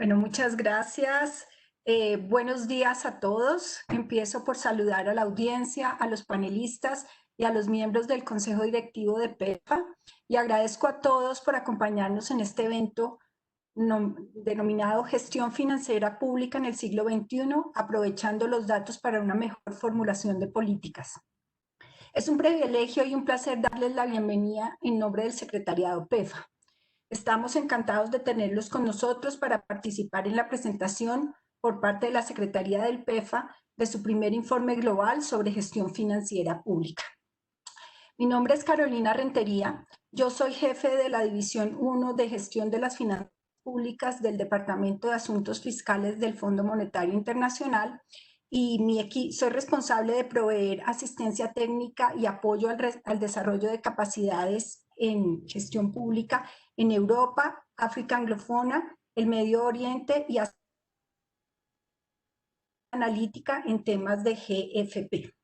Bueno, muchas gracias. Buenos días a todos. Empiezo por saludar a la audiencia, a los panelistas y a los miembros del Consejo Directivo de PEFA y agradezco a todos por acompañarnos en este evento denominado Gestión Financiera Pública en el siglo XXI, aprovechando los datos para una mejor formulación de políticas. Es un privilegio y un placer darles la bienvenida en nombre del Secretariado PEFA. Estamos encantados de tenerlos con nosotros para participar en la presentación por parte de la Secretaría del PEFA de su primer informe global sobre gestión financiera pública. Mi nombre es Carolina Rentería, yo soy jefe de la División 1 de Gestión de las Finanzas Públicas del Departamento de Asuntos Fiscales del Fondo Monetario Internacional y soy responsable de proveer asistencia técnica y apoyo al desarrollo de capacidades en gestión pública en Europa, África anglofona, el Medio Oriente y analítica en temas de GFP.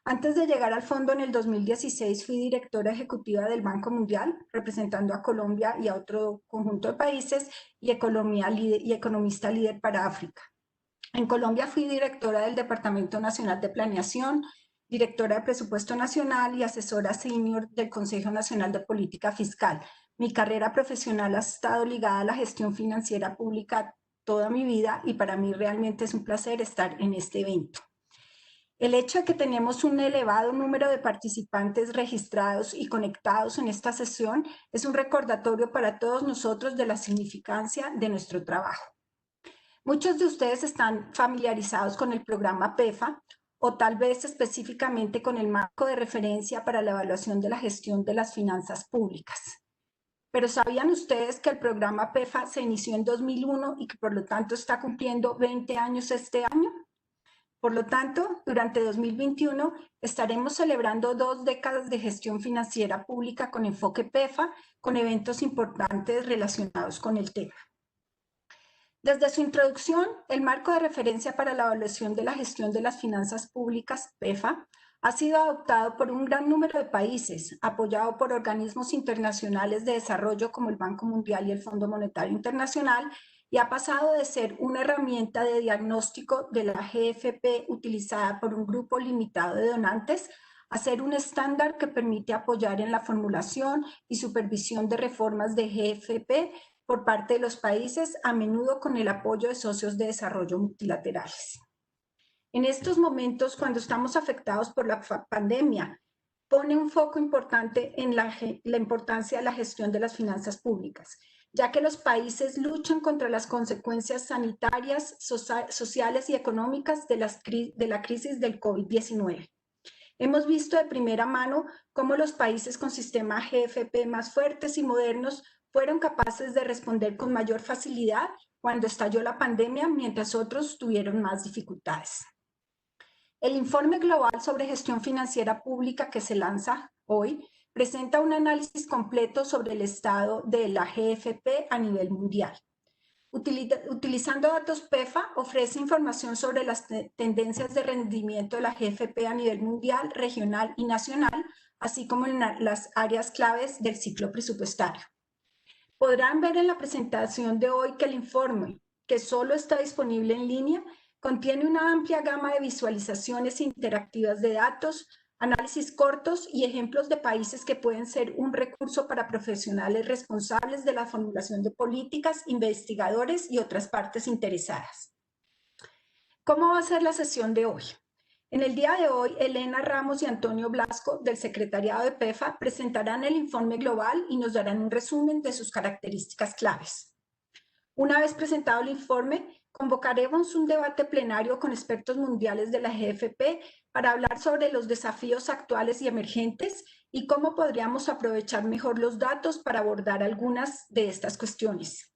Antes de llegar al fondo en el 2016 fui directora ejecutiva del Banco Mundial, representando a Colombia y a otro conjunto de países y economista líder para África. En Colombia fui directora del Departamento Nacional de Planeación, directora de Presupuesto Nacional y asesora senior del Consejo Nacional de Política Fiscal. Mi carrera profesional ha estado ligada a la gestión financiera pública toda mi vida y para mí realmente es un placer estar en este evento. El hecho de que tenemos un elevado número de participantes registrados y conectados en esta sesión es un recordatorio para todos nosotros de la significancia de nuestro trabajo. Muchos de ustedes están familiarizados con el programa PEFA o tal vez específicamente con el marco de referencia para la evaluación de la gestión de las finanzas públicas. Pero ¿sabían ustedes que el programa PEFA se inició en 2001 y que por lo tanto está cumpliendo 20 años este año? Por lo tanto, durante 2021 estaremos celebrando 2 décadas de gestión financiera pública con enfoque PEFA, con eventos importantes relacionados con el tema. Desde su introducción, el marco de referencia para la evaluación de la gestión de las finanzas públicas, PEFA, ha sido adoptado por un gran número de países, apoyado por organismos internacionales de desarrollo como el Banco Mundial y el Fondo Monetario Internacional, y ha pasado de ser una herramienta de diagnóstico de la GFP utilizada por un grupo limitado de donantes a ser un estándar que permite apoyar en la formulación y supervisión de reformas de GFP por parte de los países, a menudo con el apoyo de socios de desarrollo multilaterales. En estos momentos, cuando estamos afectados por la pandemia, pone un foco importante en la importancia de la gestión de las finanzas públicas, ya que los países luchan contra las consecuencias sanitarias, sociales y económicas de la crisis del COVID-19. Hemos visto de primera mano cómo los países con sistemas GFP más fuertes y modernos fueron capaces de responder con mayor facilidad cuando estalló la pandemia, mientras otros tuvieron más dificultades. El informe global sobre gestión financiera pública que se lanza hoy presenta un análisis completo sobre el estado de la GFP a nivel mundial. Utilizando datos PEFA, ofrece información sobre las tendencias de rendimiento de la GFP a nivel mundial, regional y nacional, así como en las áreas claves del ciclo presupuestario. Podrán ver en la presentación de hoy que el informe, que solo está disponible en línea, contiene una amplia gama de visualizaciones interactivas de datos, análisis cortos y ejemplos de países que pueden ser un recurso para profesionales responsables de la formulación de políticas, investigadores y otras partes interesadas. ¿Cómo va a ser la sesión de hoy? En el día de hoy, Elena Ramos y Antonio Blasco, del Secretariado de PEFA, presentarán el informe global y nos darán un resumen de sus características claves. Una vez presentado el informe, convocaremos un debate plenario con expertos mundiales de la GFP para hablar sobre los desafíos actuales y emergentes y cómo podríamos aprovechar mejor los datos para abordar algunas de estas cuestiones.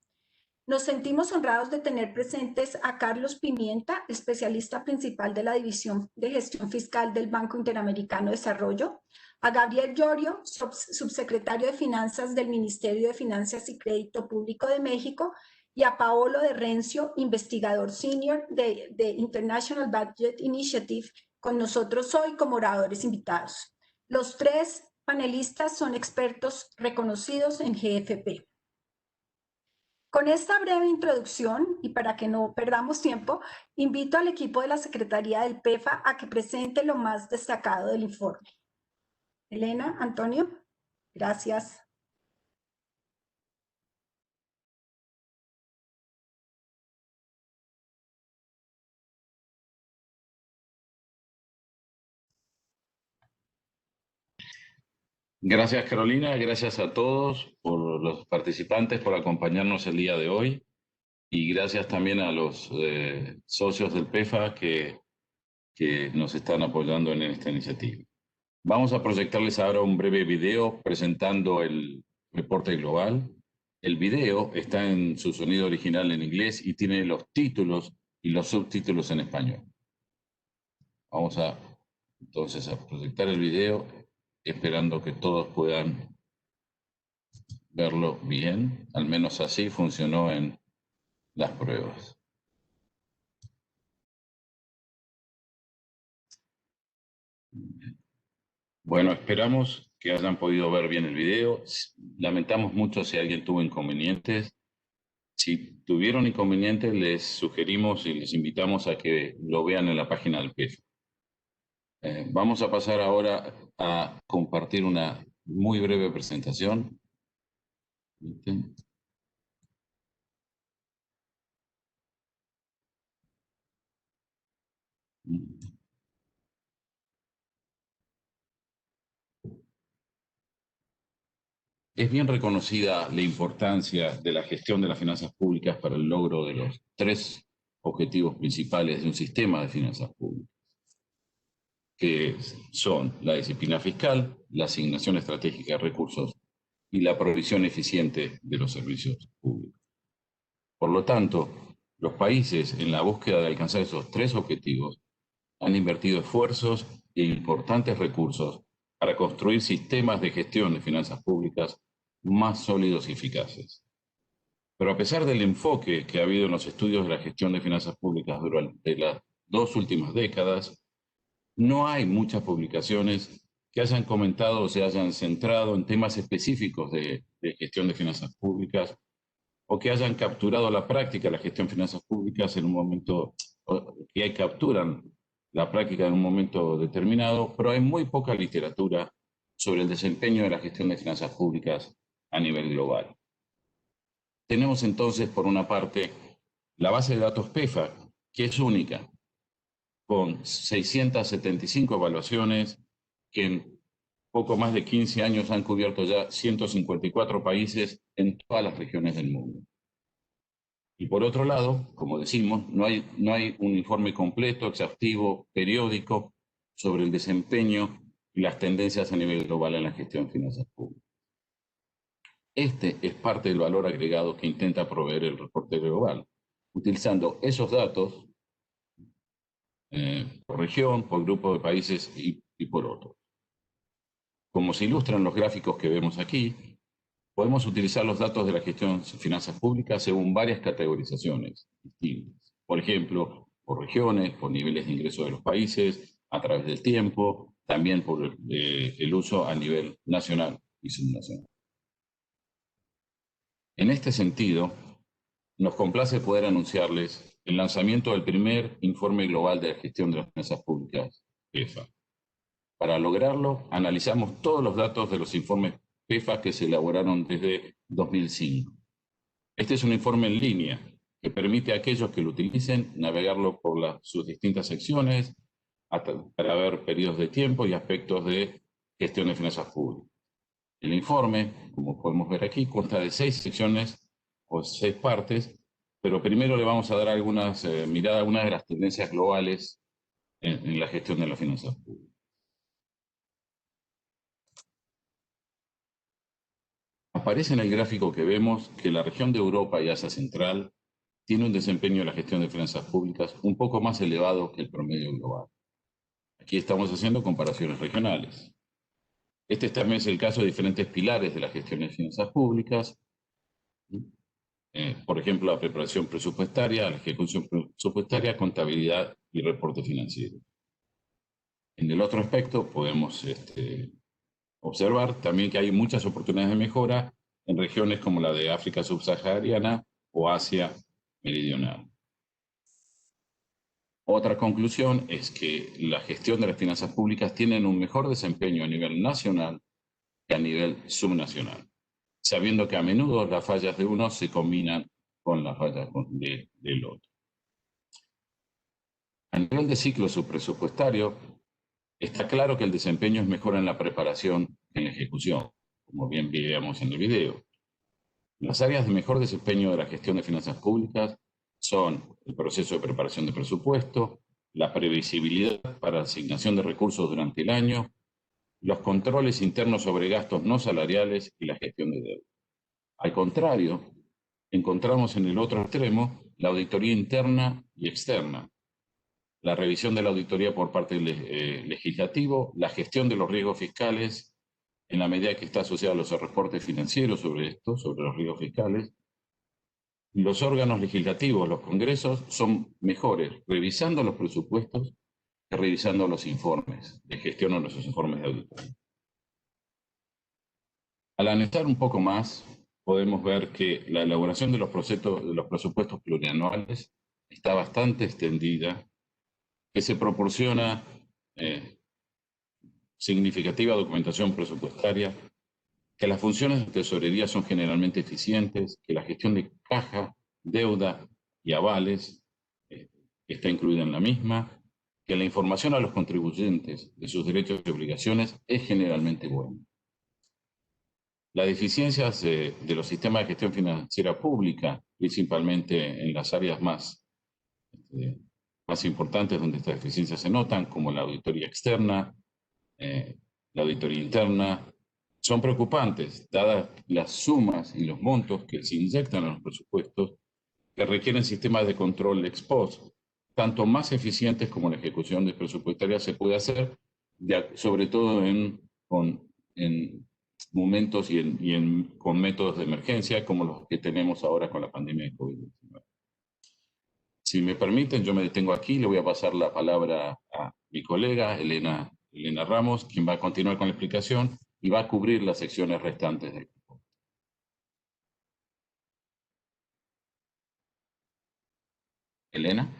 Nos sentimos honrados de tener presentes a Carlos Pimienta, especialista principal de la División de Gestión Fiscal del Banco Interamericano de Desarrollo, a Gabriel Llorio, subsecretario de Finanzas del Ministerio de Finanzas y Crédito Público de México, y a Paolo de Rencio, investigador senior de International Budget Initiative, con nosotros hoy como oradores invitados. Los 3 panelistas son expertos reconocidos en GFP. Con esta breve introducción, y para que no perdamos tiempo, invito al equipo de la Secretaría del PEFA a que presente lo más destacado del informe. Elena, Antonio, gracias. Gracias, Carolina. Gracias a todos, por los participantes, por acompañarnos el día de hoy. Y gracias también a los socios del PEFA que nos están apoyando en esta iniciativa. Vamos a proyectarles ahora un breve video presentando el reporte global. El video está en su sonido original en inglés y tiene los títulos y los subtítulos en español. Vamos entonces a proyectar el video, esperando que todos puedan verlo bien. Al menos así funcionó en las pruebas. Bueno, esperamos que hayan podido ver bien el video. Lamentamos mucho si alguien tuvo inconvenientes. Si tuvieron inconvenientes, les sugerimos y les invitamos a que lo vean en la página del PEF. Vamos a pasar ahora a compartir una muy breve presentación. Es bien reconocida la importancia de la gestión de las finanzas públicas para el logro de los tres objetivos principales de un sistema de finanzas públicas, que son la disciplina fiscal, la asignación estratégica de recursos y la provisión eficiente de los servicios públicos. Por lo tanto, los países en la búsqueda de alcanzar esos tres objetivos han invertido esfuerzos e importantes recursos para construir sistemas de gestión de finanzas públicas más sólidos y eficaces. Pero a pesar del enfoque que ha habido en los estudios de la gestión de finanzas públicas durante las 2 últimas décadas, no hay muchas publicaciones que hayan comentado o se hayan centrado en temas específicos de gestión de finanzas públicas o que hayan capturado la práctica de la gestión de finanzas públicas en un momento, que capturan la práctica en un momento determinado, pero hay muy poca literatura sobre el desempeño de la gestión de finanzas públicas a nivel global. Tenemos entonces, por una parte, la base de datos PEFA, que es única, con 675 evaluaciones que en poco más de 15 años han cubierto ya 154 países en todas las regiones del mundo. Y por otro lado, como decimos, no hay un informe completo, exhaustivo, periódico sobre el desempeño y las tendencias a nivel global en la gestión de finanzas públicas. Este es parte del valor agregado que intenta proveer el reporte global, utilizando esos datos por región, por grupo de países y por otros. Como se ilustran los gráficos que vemos aquí, podemos utilizar los datos de la gestión de finanzas públicas según varias categorizaciones distintas. Por ejemplo, por regiones, por niveles de ingreso de los países, a través del tiempo, también por el uso a nivel nacional y subnacional. En este sentido, nos complace poder anunciarles el lanzamiento del primer informe global de la gestión de las finanzas públicas, PEFA. Para lograrlo, analizamos todos los datos de los informes PEFA que se elaboraron desde 2005. Este es un informe en línea que permite a aquellos que lo utilicen navegarlo por sus distintas secciones para ver periodos de tiempo y aspectos de gestión de finanzas públicas. El informe, como podemos ver aquí, consta de 6 secciones o 6 partes, pero primero le vamos a dar algunas miradas a algunas de las tendencias globales en la gestión de las finanzas públicas. Aparece en el gráfico que vemos que la región de Europa y Asia Central tiene un desempeño en la gestión de finanzas públicas un poco más elevado que el promedio global. Aquí estamos haciendo comparaciones regionales. Este también es el caso de diferentes pilares de la gestión de finanzas públicas. Por ejemplo, la preparación presupuestaria, la ejecución presupuestaria, contabilidad y reporte financiero. En el otro aspecto podemos observar también que hay muchas oportunidades de mejora en regiones como la de África subsahariana o Asia Meridional. Otra conclusión es que la gestión de las finanzas públicas tiene un mejor desempeño a nivel nacional que a nivel subnacional, sabiendo que a menudo las fallas de uno se combinan con las fallas del otro. A nivel de ciclo subpresupuestario, está claro que el desempeño es mejor en la preparación que en la ejecución, como bien veíamos en el video. Las áreas de mejor desempeño de la gestión de finanzas públicas son el proceso de preparación de presupuesto, la previsibilidad para la asignación de recursos durante el año, los controles internos sobre gastos no salariales y la gestión de deuda. Al contrario, encontramos en el otro extremo la auditoría interna y externa, la revisión de la auditoría por parte del legislativo, la gestión de los riesgos fiscales, en la medida que está asociado a los reportes financieros sobre esto, sobre los riesgos fiscales. Los órganos legislativos, los congresos, son mejores revisando los presupuestos que revisando los informes de gestión o los informes de auditoría. Al analizar un poco más, podemos ver que la elaboración de los presupuestos plurianuales está bastante extendida, que se proporciona significativa documentación presupuestaria, que las funciones de tesorería son generalmente eficientes, que la gestión de caja, deuda y avales está incluida en la misma, que la información a los contribuyentes de sus derechos y obligaciones es generalmente buena. Las deficiencias de los sistemas de gestión financiera pública, principalmente en las áreas más importantes donde estas deficiencias se notan, como la auditoría externa, la auditoría interna, son preocupantes, dadas las sumas y los montos que se inyectan en los presupuestos, que requieren sistemas de control ex post, tanto más eficientes como la ejecución de presupuestaria se puede hacer, sobre todo en momentos con métodos de emergencia como los que tenemos ahora con la pandemia de COVID-19. Si me permiten, yo me detengo aquí, le voy a pasar la palabra a mi colega Elena Ramos, quien va a continuar con la explicación y va a cubrir las secciones restantes del grupo. Elena.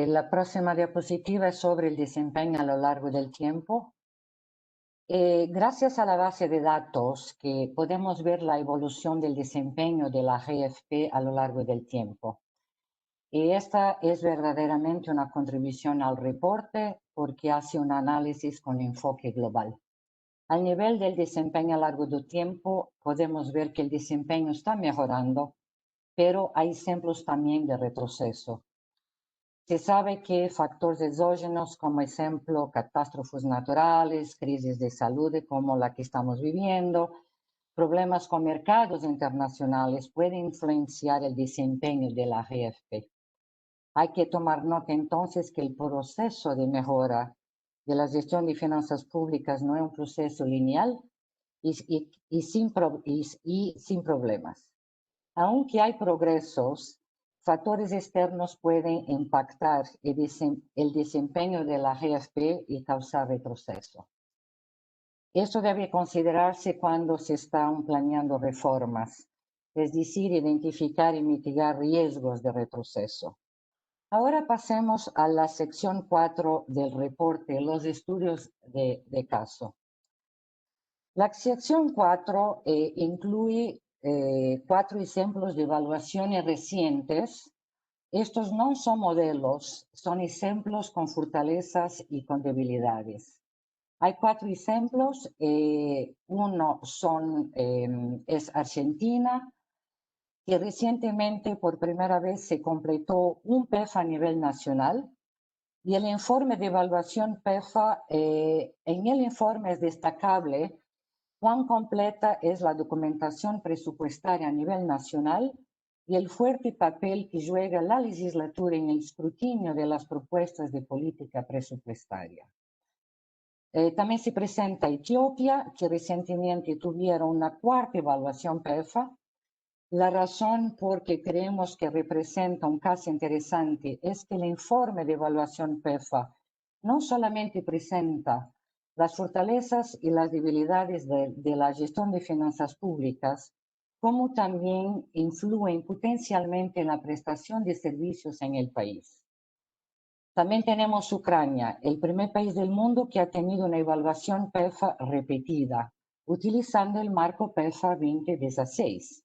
La próxima diapositiva es sobre el desempeño a lo largo del tiempo. Gracias a la base de datos que podemos ver la evolución del desempeño de la GFP a lo largo del tiempo. Y esta es verdaderamente una contribución al reporte porque hace un análisis con enfoque global. Al nivel del desempeño a lo largo del tiempo, podemos ver que el desempeño está mejorando, pero hay ejemplos también de retroceso. Se sabe que factores exógenos, como ejemplo, catástrofes naturales, crisis de salud como la que estamos viviendo, problemas con mercados internacionales pueden influenciar el desempeño de la GFP. Hay que tomar nota entonces que el proceso de mejora de la gestión de finanzas públicas no es un proceso lineal y sin problemas. Aunque hay progresos, factores externos pueden impactar el desempeño de la GFP y causar retroceso. Esto debe considerarse cuando se están planeando reformas, es decir, identificar y mitigar riesgos de retroceso. Ahora pasemos a la sección 4 del reporte, los estudios de caso. La sección 4 incluye 4 ejemplos de evaluaciones recientes. Estos no son modelos, son ejemplos con fortalezas y con debilidades. Hay 4 ejemplos. Uno es Argentina, que recientemente por primera vez se completó un PEF a nivel nacional. Y el informe de evaluación PEFA, en el informe es destacable cuán completa es la documentación presupuestaria a nivel nacional y el fuerte papel que juega la legislatura en el escrutinio de las propuestas de política presupuestaria. También se presenta Etiopía, que recientemente tuvieron una 4ª evaluación PEFA. La razón por que creemos que representa un caso interesante es que el informe de evaluación PEFA no solamente presenta las fortalezas y las debilidades de la gestión de finanzas públicas, como también influyen potencialmente en la prestación de servicios en el país. También tenemos Ucrania, el primer país del mundo que ha tenido una evaluación PEFA repetida, utilizando el marco PEFA 2016.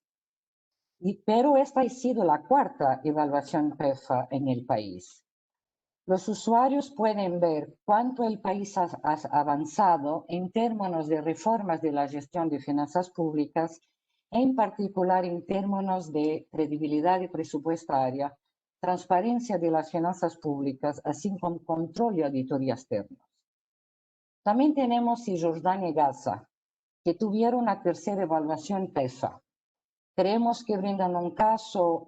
Pero esta ha sido la cuarta evaluación PEFA en el país. Los usuarios pueden ver cuánto el país ha avanzado en términos de reformas de la gestión de finanzas públicas, en particular en términos de credibilidad presupuestaria, transparencia de las finanzas públicas, así como control y auditoría externos. También tenemos Cisjordania y Gaza, que tuvieron una tercera evaluación PEFA. Creemos que brindan un caso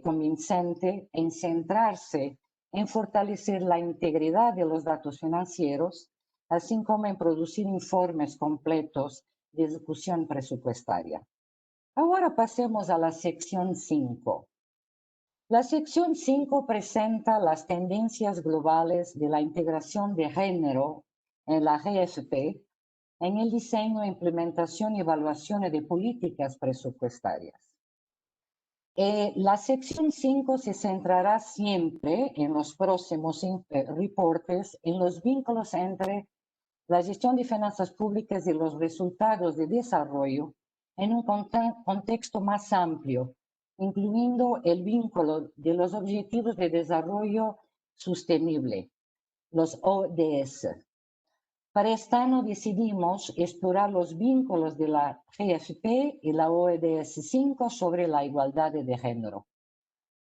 convincente en centrarse en fortalecer la integridad de los datos financieros, así como en producir informes completos de ejecución presupuestaria. Ahora pasemos a la sección 5. La sección 5 presenta las tendencias globales de la integración de género en la GFP en el diseño, implementación y evaluación de políticas presupuestarias. La sección 5 se centrará siempre en los próximos reportes en los vínculos entre la gestión de finanzas públicas y los resultados de desarrollo en un contexto más amplio, incluyendo el vínculo de los Objetivos de Desarrollo Sostenible, los ODS. Para este año decidimos explorar los vínculos de la GFP y la ODS 5 sobre la igualdad de género.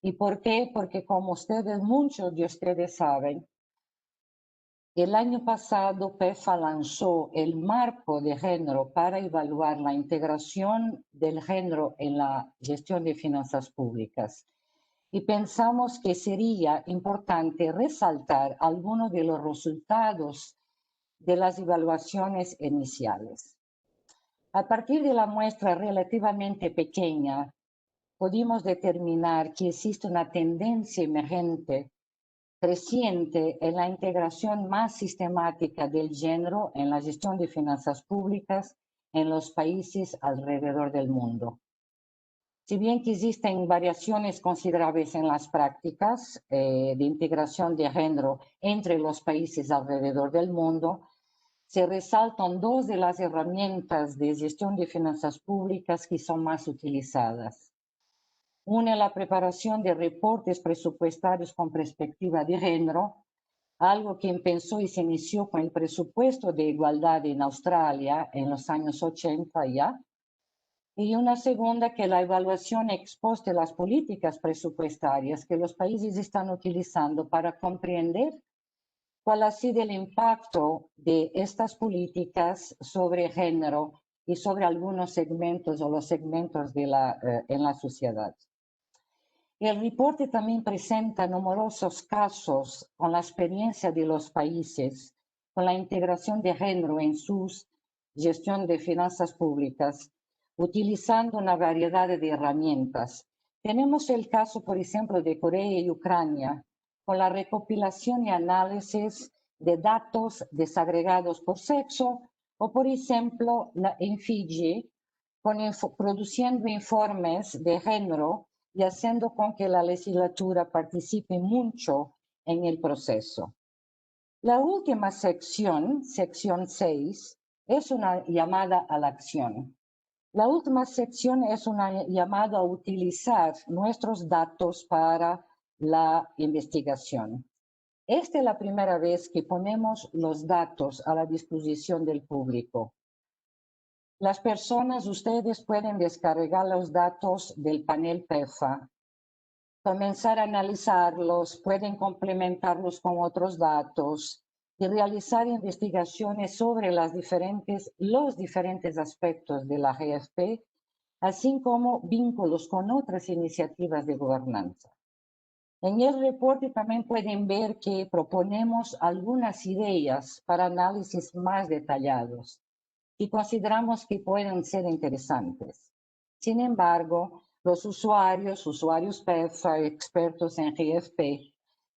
¿Y por qué? Porque como muchos de ustedes saben, el año pasado PEFA lanzó el marco de género para evaluar la integración del género en la gestión de finanzas públicas. Y pensamos que sería importante resaltar algunos de los resultados de las evaluaciones iniciales. A partir de la muestra relativamente pequeña, pudimos determinar que existe una tendencia emergente creciente en la integración más sistemática del género en la gestión de finanzas públicas en los países alrededor del mundo. Si bien que existen variaciones considerables en las prácticas de integración de género entre los países alrededor del mundo, se resaltan dos de las herramientas de gestión de finanzas públicas que son más utilizadas. Una, la preparación de reportes presupuestarios con perspectiva de género, algo que empezó y se inició con el presupuesto de igualdad en Australia en los años 80 ya. Y una segunda, que la evaluación ex post de las políticas presupuestarias que los países están utilizando para comprender cuál ha sido el impacto de estas políticas sobre género y sobre algunos segmentos o los segmentos de en la sociedad. El reporte también presenta numerosos casos con la experiencia de los países con la integración de género en su gestión de finanzas públicas, utilizando una variedad de herramientas. Tenemos el caso, por ejemplo, de Corea y Ucrania, con la recopilación y análisis de datos desagregados por sexo, o por ejemplo, en Fiji, produciendo informes de género y haciendo con que la legislatura participe mucho en el proceso. La última sección, sección 6, es una llamada a la acción. La última sección es una llamada a utilizar nuestros datos para la investigación. Esta es la primera vez que ponemos los datos a la disposición del público. Las personas, ustedes pueden descargar los datos del panel PEFA, comenzar a analizarlos, pueden complementarlos con otros datos y realizar investigaciones sobre los diferentes aspectos de la GFP, así como vínculos con otras iniciativas de gobernanza. En el reporte también pueden ver que proponemos algunas ideas para análisis más detallados y consideramos que pueden ser interesantes. Sin embargo, los usuarios PEFA, expertos en GFP,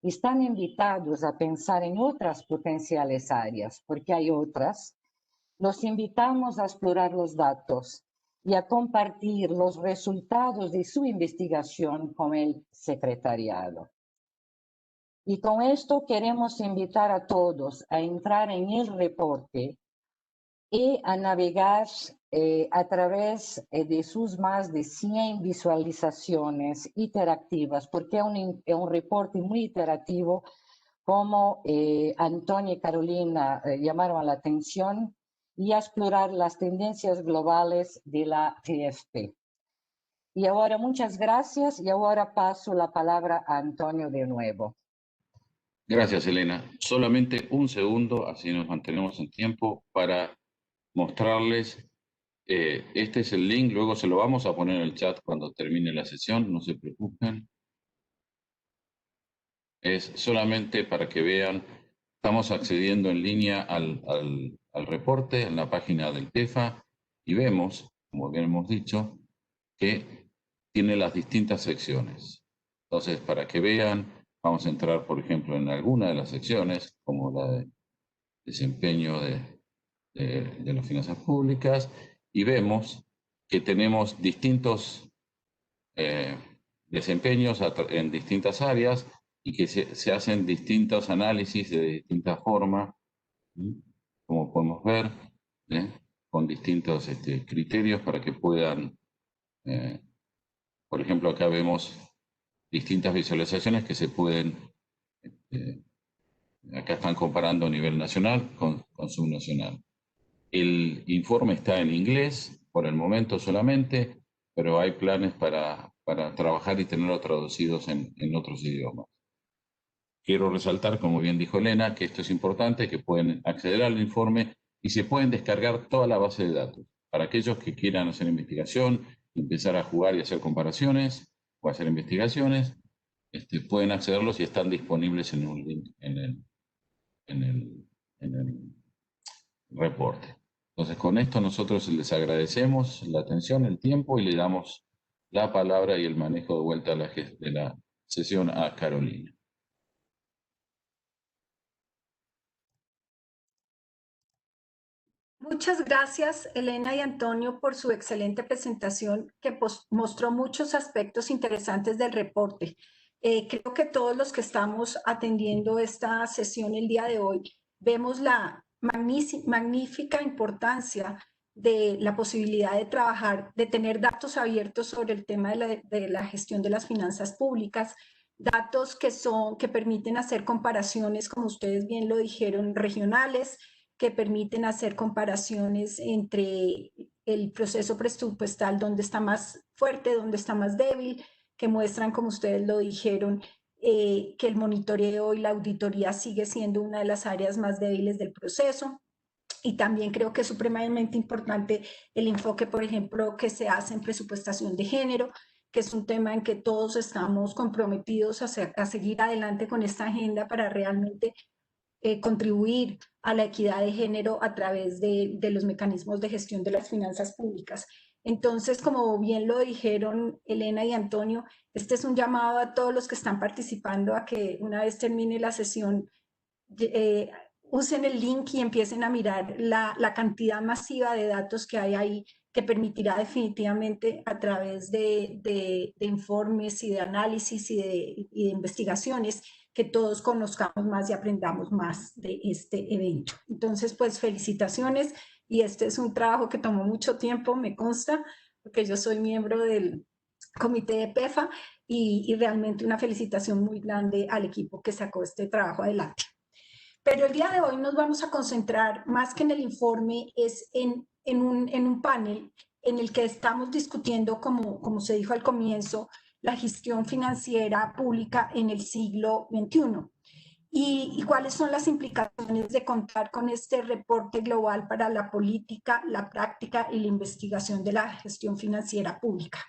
están invitados a pensar en otras potenciales áreas, porque hay otras. Los invitamos a explorar los datos y a compartir los resultados de su investigación con el secretariado. Y con esto queremos invitar a todos a entrar en el reporte y a navegar a través de sus más de 100 visualizaciones interactivas, porque es un reporte muy interactivo, como Antonio y Carolina llamaron la atención, y a explorar las tendencias globales de la GFP. Y ahora, muchas gracias, y ahora paso la palabra a Antonio de nuevo. Gracias, Elena. Solamente un segundo, así nos mantenemos en tiempo, para mostrarles, este es el link, luego se lo vamos a poner en el chat cuando termine la sesión, no se preocupen. Es solamente para que vean, estamos accediendo en línea al reporte en la página del TEFA y vemos, como bien hemos dicho, que tiene las distintas secciones. Entonces, para que vean, vamos a entrar, por ejemplo, en alguna de las secciones, como la de desempeño de las finanzas públicas, y vemos que tenemos distintos desempeños en distintas áreas y que se hacen distintos análisis de distintas formas, como podemos ver, con distintos criterios para que puedan, por ejemplo, acá vemos distintas visualizaciones que se pueden, acá están comparando a nivel nacional con subnacional. El informe está en inglés por el momento solamente, pero hay planes para trabajar y tenerlo traducidos en otros idiomas. Quiero resaltar, como bien dijo Elena, que esto es importante, que pueden acceder al informe y se pueden descargar toda la base de datos. Para aquellos que quieran hacer investigación, empezar a jugar y hacer comparaciones o hacer investigaciones, pueden accederlos y están disponibles en un link en el reporte. Entonces, con esto nosotros les agradecemos la atención, el tiempo y le damos la palabra y el manejo de vuelta de la sesión a Carolina. Muchas gracias, Elena y Antonio, por su excelente presentación que mostró muchos aspectos interesantes del reporte. Creo que todos los que estamos atendiendo esta sesión el día de hoy vemos la magnífica importancia de la posibilidad de trabajar, de tener datos abiertos sobre el tema de la gestión de las finanzas públicas, datos que permiten hacer comparaciones, como ustedes bien lo dijeron, regionales, que permiten hacer comparaciones entre el proceso presupuestal, donde está más fuerte, donde está más débil, que muestran, como ustedes lo dijeron, que el monitoreo y la auditoría sigue siendo una de las áreas más débiles del proceso. Y también creo que es supremamente importante el enfoque, por ejemplo, que se hace en presupuestación de género, que es un tema en que todos estamos comprometidos a seguir adelante con esta agenda para realmente contribuir a la equidad de género a través de los mecanismos de gestión de las finanzas públicas. Entonces, como bien lo dijeron Elena y Antonio, este es un llamado a todos los que están participando a que una vez termine la sesión, usen el link y empiecen a mirar la cantidad masiva de datos que hay ahí, que permitirá definitivamente a través de informes y de análisis y de investigaciones que todos conozcamos más y aprendamos más de este evento. Entonces, pues felicitaciones, y este es un trabajo que tomó mucho tiempo, me consta, porque yo soy miembro del comité de PEFA, y realmente una felicitación muy grande al equipo que sacó este trabajo adelante. Pero el día de hoy nos vamos a concentrar más que en el informe, es en un panel en el que estamos discutiendo, como se dijo al comienzo, la gestión financiera pública en el siglo XXI. Y cuáles son las implicaciones de contar con este reporte global para la política, la práctica y la investigación de la gestión financiera pública.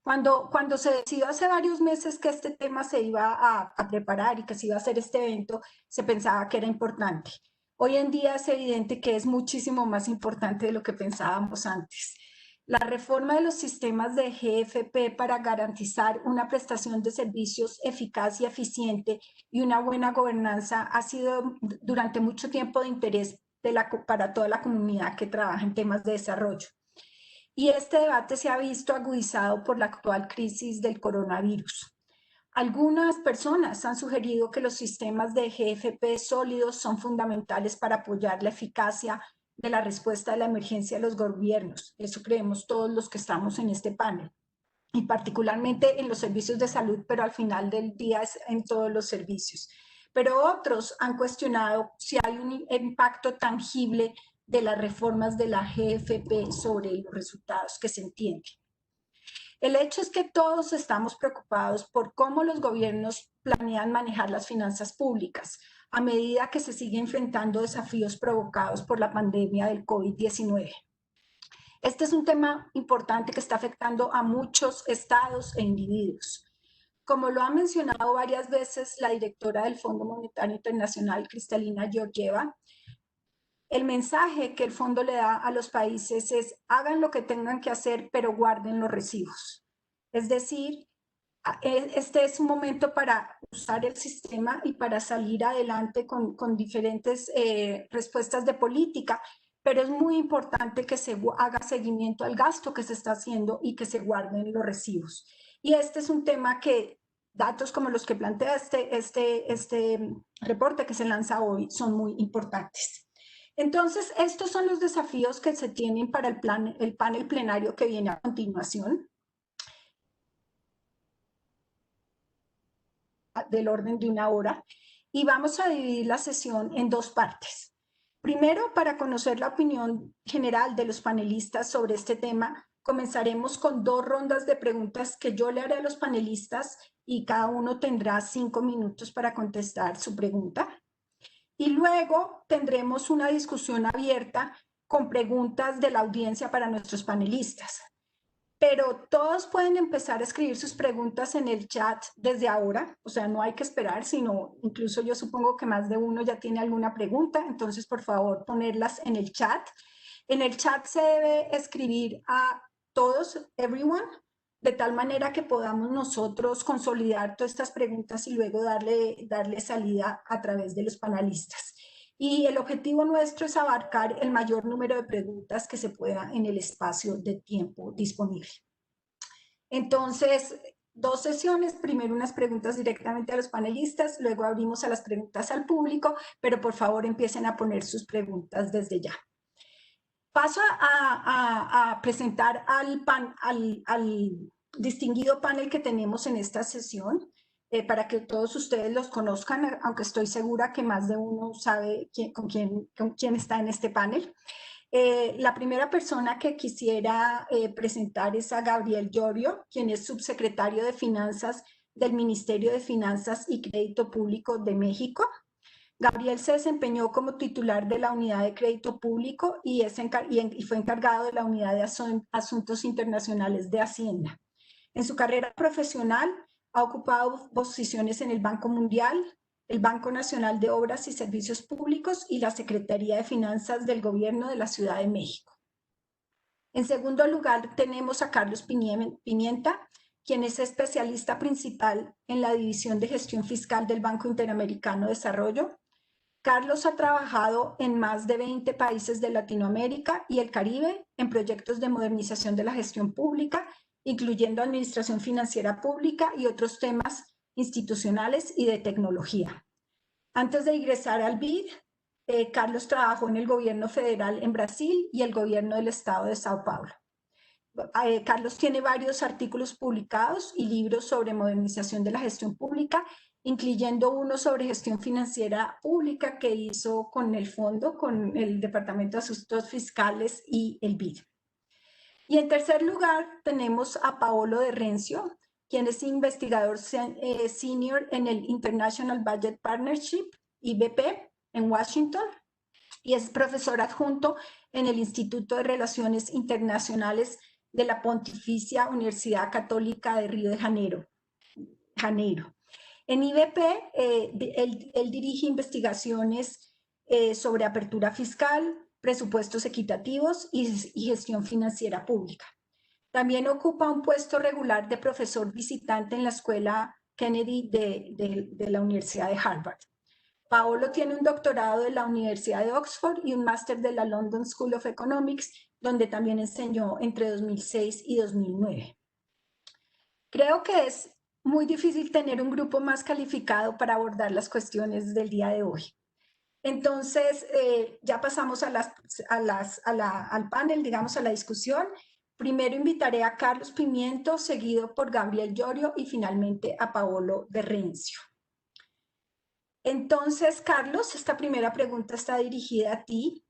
Cuando se decidió hace varios meses que este tema se iba a preparar y que se iba a hacer este evento, se pensaba que era importante. Hoy en día es evidente que es muchísimo más importante de lo que pensábamos antes. La reforma de los sistemas de GFP para garantizar una prestación de servicios eficaz y eficiente y una buena gobernanza ha sido durante mucho tiempo de interés para toda la comunidad que trabaja en temas de desarrollo. Y este debate se ha visto agudizado por la actual crisis del coronavirus. Algunas personas han sugerido que los sistemas de GFP sólidos son fundamentales para apoyar la eficacia de la respuesta a la emergencia de los gobiernos. Eso creemos todos los que estamos en este panel, y particularmente en los servicios de salud, pero al final del día es en todos los servicios. Pero otros han cuestionado si hay un impacto tangible de las reformas de la GFP sobre los resultados que se entienden. El hecho es que todos estamos preocupados por cómo los gobiernos planean manejar las finanzas públicas a medida que se sigue enfrentando desafíos provocados por la pandemia del COVID-19. Este es un tema importante que está afectando a muchos estados e individuos. Como lo ha mencionado varias veces la directora del Fondo Monetario Internacional, Kristalina Georgieva, el mensaje que el fondo le da a los países es: hagan lo que tengan que hacer, pero guarden los recibos. Es decir, este es un momento para usar el sistema y para salir adelante con diferentes respuestas de política, pero es muy importante que se haga seguimiento al gasto que se está haciendo y que se guarden los recibos. Y este es un tema que datos como los que plantea este reporte que se lanza hoy son muy importantes. Entonces, estos son los desafíos que se tienen para el panel plenario que viene a continuación, del orden de 1 hora, y vamos a dividir la sesión en 2 partes. Primero, para conocer la opinión general de los panelistas sobre este tema, comenzaremos con 2 rondas de preguntas que yo le haré a los panelistas y cada uno tendrá 5 minutos para contestar su pregunta. Y luego tendremos una discusión abierta con preguntas de la audiencia para nuestros panelistas. Pero todos pueden empezar a escribir sus preguntas en el chat desde ahora, o sea, no hay que esperar, sino incluso yo supongo que más de uno ya tiene alguna pregunta, entonces por favor ponerlas en el chat. En el chat se debe escribir a todos, everyone, de tal manera que podamos nosotros consolidar todas estas preguntas y luego darle salida a través de los panelistas. Y el objetivo nuestro es abarcar el mayor número de preguntas que se pueda en el espacio de tiempo disponible. Entonces, 2 sesiones, primero unas preguntas directamente a los panelistas, luego abrimos a las preguntas al público, pero por favor empiecen a poner sus preguntas desde ya. Paso a presentar al distinguido panel que tenemos en esta sesión, para que todos ustedes los conozcan, aunque estoy segura que más de uno sabe con quién está en este panel. La primera persona que quisiera presentar es a Gabriel Llorio, quien es subsecretario de Finanzas del Ministerio de Finanzas y Crédito Público de México. Gabriel se desempeñó como titular de la Unidad de Crédito Público y fue encargado de la Unidad de Asuntos Internacionales de Hacienda. En su carrera profesional ha ocupado posiciones en el Banco Mundial, el Banco Nacional de Obras y Servicios Públicos y la Secretaría de Finanzas del Gobierno de la Ciudad de México. En segundo lugar, tenemos a Carlos Pimienta, quien es especialista principal en la División de Gestión Fiscal del Banco Interamericano de Desarrollo. Carlos ha trabajado en más de 20 países de Latinoamérica y el Caribe en proyectos de modernización de la gestión pública, incluyendo administración financiera pública y otros temas institucionales y de tecnología. Antes de ingresar al BID, Carlos trabajó en el gobierno federal en Brasil y el gobierno del estado de Sao Paulo. Carlos tiene varios artículos publicados y libros sobre modernización de la gestión pública, incluyendo uno sobre gestión financiera pública que hizo con el fondo, con el Departamento de Asuntos Fiscales y el BID. Y en tercer lugar tenemos a Paolo de Rencio, quien es investigador senior en el International Budget Partnership, IBP, en Washington, y es profesor adjunto en el Instituto de Relaciones Internacionales de la Pontificia Universidad Católica de Río de Janeiro. En IBP, él dirige investigaciones sobre apertura fiscal, presupuestos equitativos y gestión financiera pública. También ocupa un puesto regular de profesor visitante en la Escuela Kennedy de la Universidad de Harvard. Paolo tiene un doctorado de la Universidad de Oxford y un máster de la London School of Economics, donde también enseñó entre 2006 y 2009. Creo que es muy difícil tener un grupo más calificado para abordar las cuestiones del día de hoy. Entonces, ya pasamos al panel, digamos, a la discusión. Primero invitaré a Carlos Pimiento, seguido por Gabriel Llorio y finalmente a Paolo de Rencio. Entonces, Carlos, esta primera pregunta está dirigida a ti.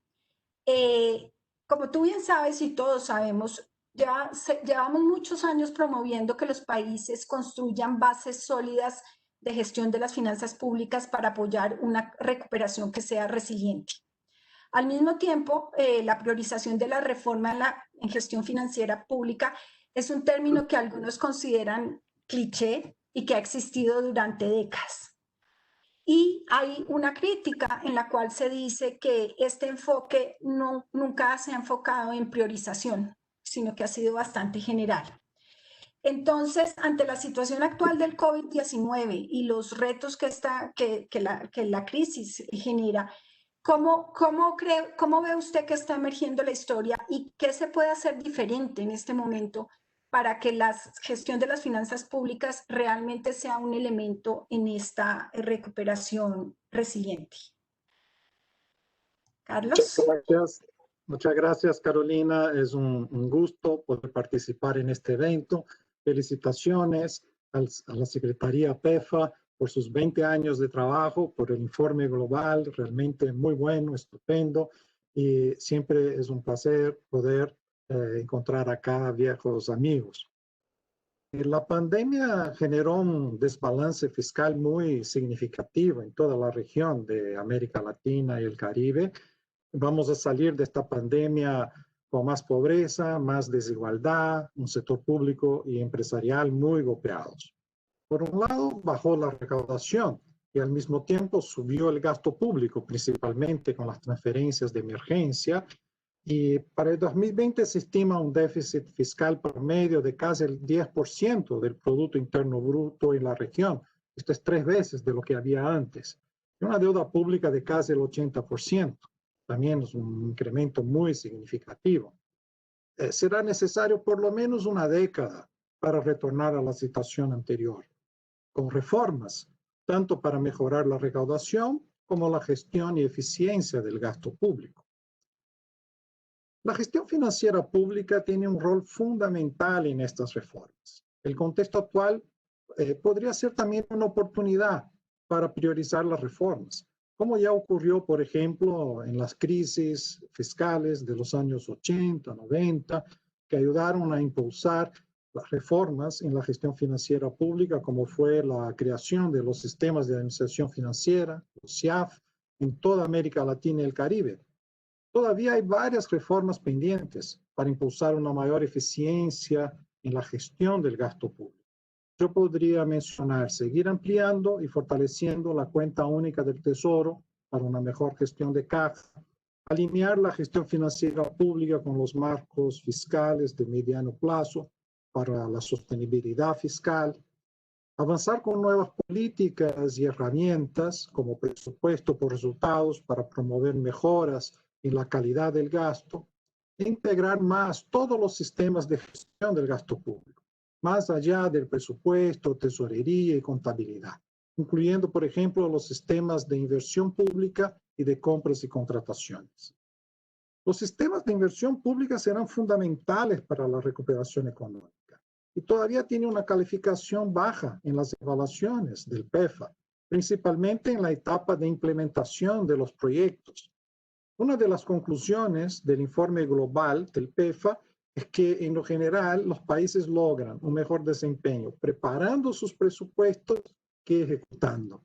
Como tú bien sabes y todos sabemos, llevamos muchos años promoviendo que los países construyan bases sólidas de gestión de las finanzas públicas para apoyar una recuperación que sea resiliente. Al mismo tiempo, la priorización de la reforma en gestión financiera pública es un término que algunos consideran cliché y que ha existido durante décadas. Y hay una crítica en la cual se dice que este enfoque nunca se ha enfocado en priorización, sino que ha sido bastante general. Entonces, ante la situación actual del COVID-19 y los retos que la crisis genera, ¿cómo ve usted que está emergiendo la historia y qué se puede hacer diferente en este momento para que la gestión de las finanzas públicas realmente sea un elemento en esta recuperación resiliente? Carlos. Muchas gracias, Carolina. Es un gusto poder participar en este evento. Felicitaciones a la Secretaría PEFA por sus 20 años de trabajo, por el informe global, realmente muy bueno, estupendo. Y siempre es un placer poder encontrar acá viejos amigos. La pandemia generó un desbalance fiscal muy significativo en toda la región de América Latina y el Caribe. Vamos a salir de esta pandemia con más pobreza, más desigualdad, un sector público y empresarial muy golpeados. Por un lado, bajó la recaudación y al mismo tiempo subió el gasto público, principalmente con las transferencias de emergencia. Y para el 2020 se estima un déficit fiscal promedio de casi el 10% del Producto Interno Bruto en la región. Esto es 3 veces de lo que había antes. Y una deuda pública de casi el 80%. También es un incremento muy significativo. Será necesario por lo menos una década para retornar a la situación anterior, con reformas, tanto para mejorar la recaudación como la gestión y eficiencia del gasto público. La gestión financiera pública tiene un rol fundamental en estas reformas. El contexto actual podría ser también una oportunidad para priorizar las reformas, como ya ocurrió, por ejemplo, en las crisis fiscales de los años 80, 90, que ayudaron a impulsar las reformas en la gestión financiera pública, como fue la creación de los sistemas de administración financiera, los SIAF, en toda América Latina y el Caribe. Todavía hay varias reformas pendientes para impulsar una mayor eficiencia en la gestión del gasto público. Yo podría mencionar seguir ampliando y fortaleciendo la cuenta única del Tesoro para una mejor gestión de caja, alinear la gestión financiera pública con los marcos fiscales de mediano plazo para la sostenibilidad fiscal, avanzar con nuevas políticas y herramientas como presupuesto por resultados para promover mejoras en la calidad del gasto, e integrar más todos los sistemas de gestión del gasto público, más allá del presupuesto, tesorería y contabilidad, incluyendo, por ejemplo, los sistemas de inversión pública y de compras y contrataciones. Los sistemas de inversión pública serán fundamentales para la recuperación económica y todavía tiene una calificación baja en las evaluaciones del PEFA, principalmente en la etapa de implementación de los proyectos. Una de las conclusiones del informe global del PEFA es que en lo general los países logran un mejor desempeño preparando sus presupuestos que ejecutando.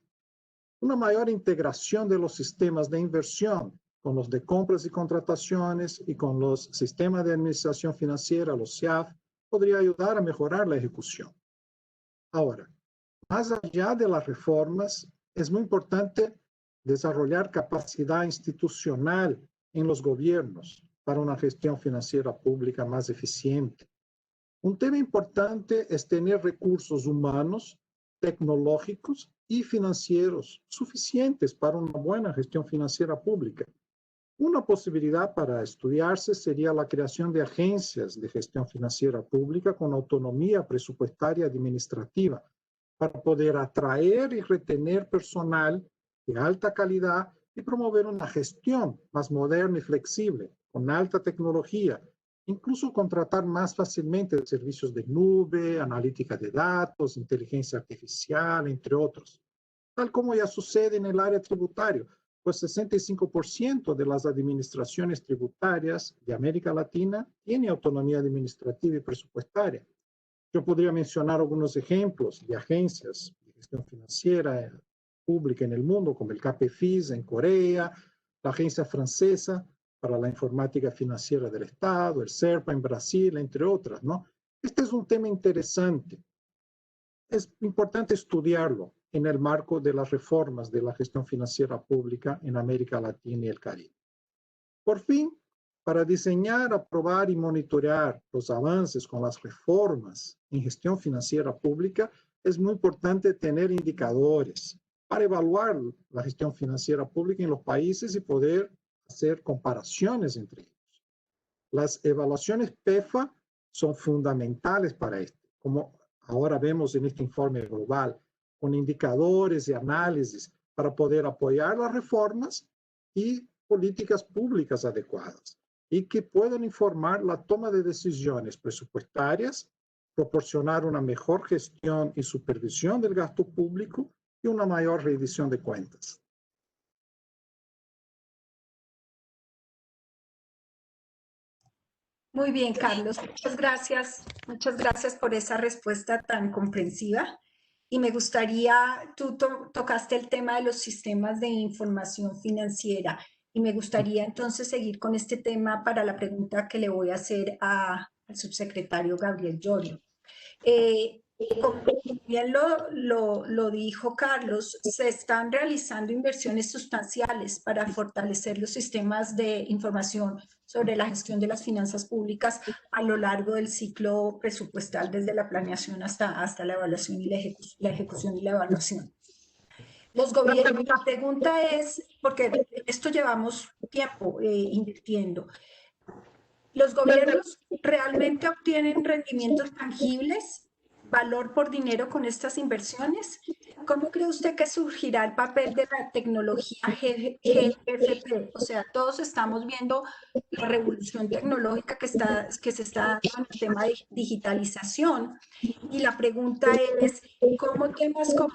Una mayor integración de los sistemas de inversión con los de compras y contrataciones y con los sistemas de administración financiera, los SIAF, podría ayudar a mejorar la ejecución. Ahora, más allá de las reformas, es muy importante desarrollar capacidad institucional en los gobiernos para una gestión financiera pública más eficiente. Un tema importante es tener recursos humanos, tecnológicos y financieros suficientes para una buena gestión financiera pública. Una posibilidad para estudiarse sería la creación de agencias de gestión financiera pública con autonomía presupuestaria administrativa para poder atraer y retener personal de alta calidad y promover una gestión más moderna y flexible, con alta tecnología, incluso contratar más fácilmente servicios de nube, analítica de datos, inteligencia artificial, entre otros, tal como ya sucede en el área tributaria, pues 65% de las administraciones tributarias de América Latina tiene autonomía administrativa y presupuestaria. Yo podría mencionar algunos ejemplos de agencias de gestión financiera pública en el mundo, como el KPFIS en Corea, la Agencia Francesa para la Informática Financiera del Estado, el SERPA en Brasil, entre otras, ¿no? Este es un tema interesante. Es importante estudiarlo en el marco de las reformas de la gestión financiera pública en América Latina y el Caribe. Por fin, para diseñar, aprobar y monitorear los avances con las reformas en gestión financiera pública, es muy importante tener indicadores para evaluar la gestión financiera pública en los países y poder hacer comparaciones entre ellos. Las evaluaciones PEFA son fundamentales para esto, como ahora vemos en este informe global, con indicadores y análisis para poder apoyar las reformas y políticas públicas adecuadas y que puedan informar la toma de decisiones presupuestarias, proporcionar una mejor gestión y supervisión del gasto público y una mayor rendición de cuentas. Muy bien, Carlos. Muchas gracias. Muchas gracias por esa respuesta tan comprensiva. Y me gustaría, tú tocaste el tema de los sistemas de información financiera y me gustaría entonces seguir con este tema para la pregunta que le voy a hacer al subsecretario Gabriel Llorio. Como bien lo dijo Carlos, se están realizando inversiones sustanciales para fortalecer los sistemas de información sobre la gestión de las finanzas públicas a lo largo del ciclo presupuestal, desde la planeación hasta la evaluación y la ejecución y la evaluación. Los gobiernos, la pregunta es, porque esto llevamos tiempo invirtiendo, ¿los gobiernos realmente obtienen rendimientos tangibles, valor por dinero con estas inversiones? ¿Cómo cree usted que surgirá el papel de la tecnología GFP? O sea, todos estamos viendo la revolución tecnológica que se está dando en el tema de digitalización. Y la pregunta es, ¿cómo temas como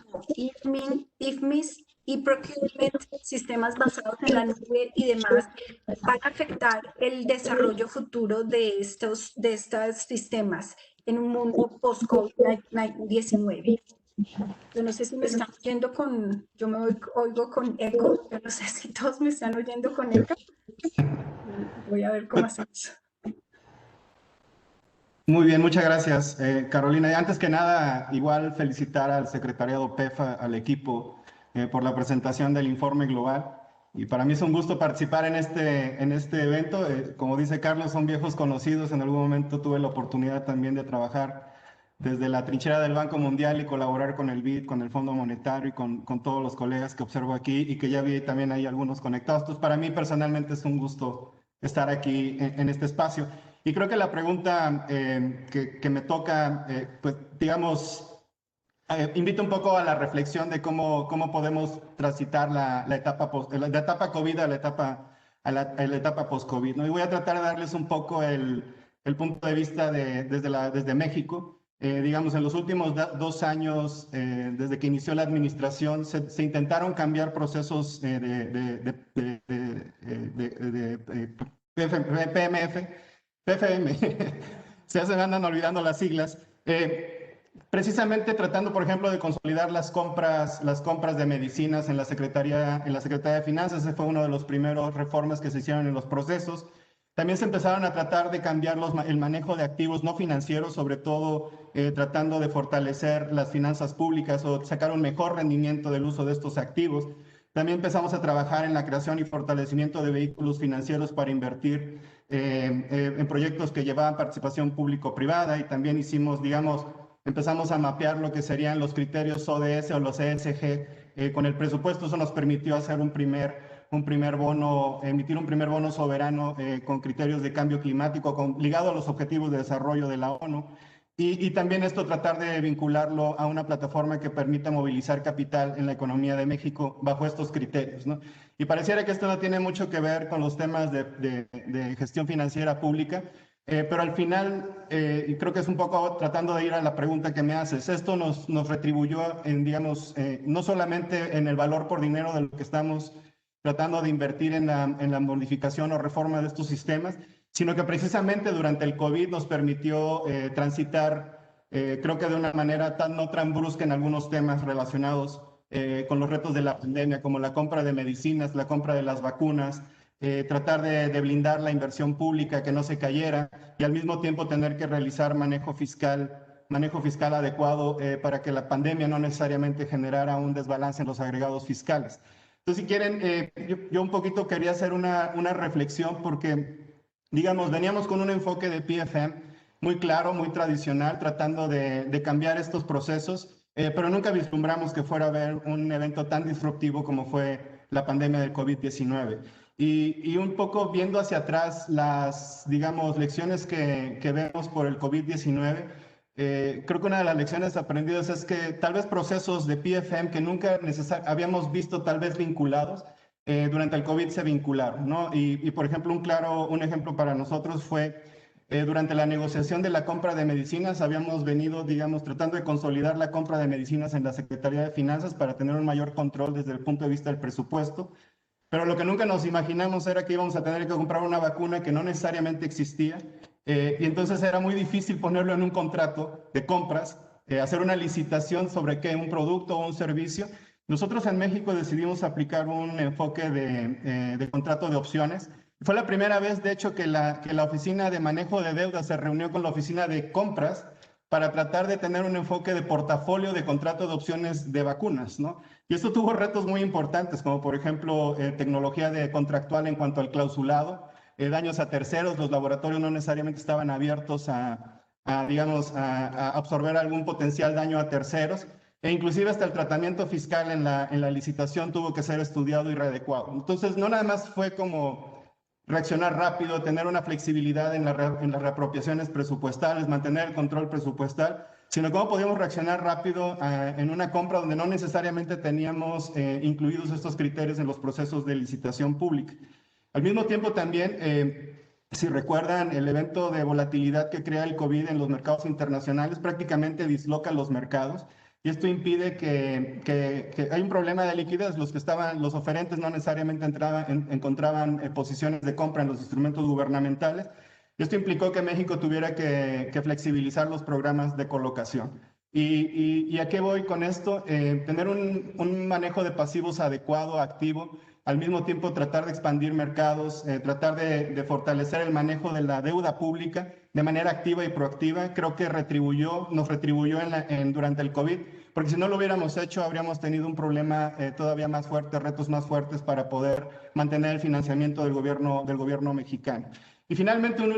IFMIS y procurement, sistemas basados en la nube y demás, van a afectar el desarrollo futuro de estos sistemas en un mundo post-COVID-19? Yo no sé si me están oyendo yo me oigo con eco, yo no sé si todos me están oyendo con eco. Voy a ver cómo hacemos. Muy bien, muchas gracias, Carolina. Y antes que nada, igual felicitar al secretariado PEFA, al equipo, por la presentación del informe global. Y para mí es un gusto participar en este evento. Como dice Carlos, son viejos conocidos. En algún momento tuve la oportunidad también de trabajar desde la trinchera del Banco Mundial y colaborar con el BID, con el Fondo Monetario y con todos los colegas que observo aquí y que ya vi también hay algunos conectados. Entonces, para mí personalmente es un gusto estar aquí en este espacio. Y creo que la pregunta que me toca, pues digamos, invita un poco a la reflexión de cómo podemos transitar la etapa COVID a la etapa post-COVID, ¿no? Y voy a tratar de darles un poco el punto de vista desde México. Digamos, en los últimos 2 años, desde que inició la administración, se intentaron cambiar procesos PFM, se andan olvidando las siglas, precisamente tratando, por ejemplo, de consolidar las compras de medicinas en la Secretaría de Finanzas. Ese fue uno de los primeros reformas que se hicieron en los procesos. También se empezaron a tratar de cambiar el manejo de activos no financieros, sobre todo tratando de fortalecer las finanzas públicas o sacar un mejor rendimiento del uso de estos activos. También empezamos a trabajar en la creación y fortalecimiento de vehículos financieros para invertir en proyectos que llevaban participación público-privada, y también hicimos, digamos, empezamos a mapear lo que serían los criterios ODS o los ESG con el presupuesto. Eso nos permitió hacer emitir un primer bono soberano con criterios de cambio climático ligado a los objetivos de desarrollo de la ONU. Y también esto tratar de vincularlo a una plataforma que permita movilizar capital en la economía de México bajo estos criterios, ¿no? Y pareciera que esto no tiene mucho que ver con los temas de gestión financiera pública, pero al final, y creo que es un poco tratando de ir a la pregunta que me haces, esto nos retribuyó en, digamos, no solamente en el valor por dinero de lo que estamos tratando de invertir en la modificación o reforma de estos sistemas, sino que precisamente durante el COVID nos permitió transitar, creo que de una manera no tan brusca en algunos temas relacionados con los retos de la pandemia, como la compra de medicinas, la compra de las vacunas, tratar de blindar la inversión pública, que no se cayera, y al mismo tiempo tener que realizar manejo fiscal adecuado para que la pandemia no necesariamente generara un desbalance en los agregados fiscales. Entonces, si quieren, yo un poquito quería hacer una reflexión, porque digamos, veníamos con un enfoque de PFM muy claro, muy tradicional, tratando de cambiar estos procesos, pero nunca vislumbramos que fuera a haber un evento tan disruptivo como fue la pandemia del COVID-19. Y un poco viendo hacia atrás las, digamos, lecciones que vemos por el COVID-19, creo que una de las lecciones aprendidas es que tal vez procesos de PFM que nunca habíamos visto tal vez vinculados, durante el COVID se vincularon, ¿no? Y por ejemplo, un ejemplo para nosotros fue durante la negociación de la compra de medicinas. Habíamos venido, digamos, tratando de consolidar la compra de medicinas en la Secretaría de Finanzas para tener un mayor control desde el punto de vista del presupuesto. Pero lo que nunca nos imaginamos era que íbamos a tener que comprar una vacuna que no necesariamente existía. Y entonces era muy difícil ponerlo en un contrato de compras, hacer una licitación sobre un producto o un servicio. Nosotros en México decidimos aplicar un enfoque de contrato de opciones. Fue la primera vez, de hecho, que la Oficina de Manejo de Deuda se reunió con la Oficina de Compras para tratar de tener un enfoque de portafolio de contrato de opciones de vacunas, ¿no? Y esto tuvo retos muy importantes, como por ejemplo tecnología contractual en cuanto al clausulado, daños a terceros. Los laboratorios no necesariamente estaban abiertos a absorber algún potencial daño a terceros. E inclusive hasta el tratamiento fiscal en la licitación tuvo que ser estudiado y readecuado. Entonces, no nada más fue como reaccionar rápido, tener una flexibilidad en las reapropiaciones presupuestales, mantener el control presupuestal, sino cómo podíamos reaccionar rápido en una compra donde no necesariamente teníamos incluidos estos criterios en los procesos de licitación pública. Al mismo tiempo también, si recuerdan, el evento de volatilidad que crea el COVID en los mercados internacionales prácticamente disloca los mercados. Y esto impide que hay un problema de liquidez. Los oferentes no necesariamente encontraban posiciones de compra en los instrumentos gubernamentales. Y esto implicó que México tuviera que flexibilizar los programas de colocación. ¿Y a qué voy con esto? Tener un manejo de pasivos adecuado, activo, al mismo tiempo tratar de expandir mercados, tratar de fortalecer el manejo de la deuda pública de manera activa y proactiva. Creo que nos retribuyó durante el COVID, porque si no lo hubiéramos hecho, habríamos tenido un problema todavía más fuerte, retos más fuertes para poder mantener el financiamiento del gobierno mexicano. Y finalmente, un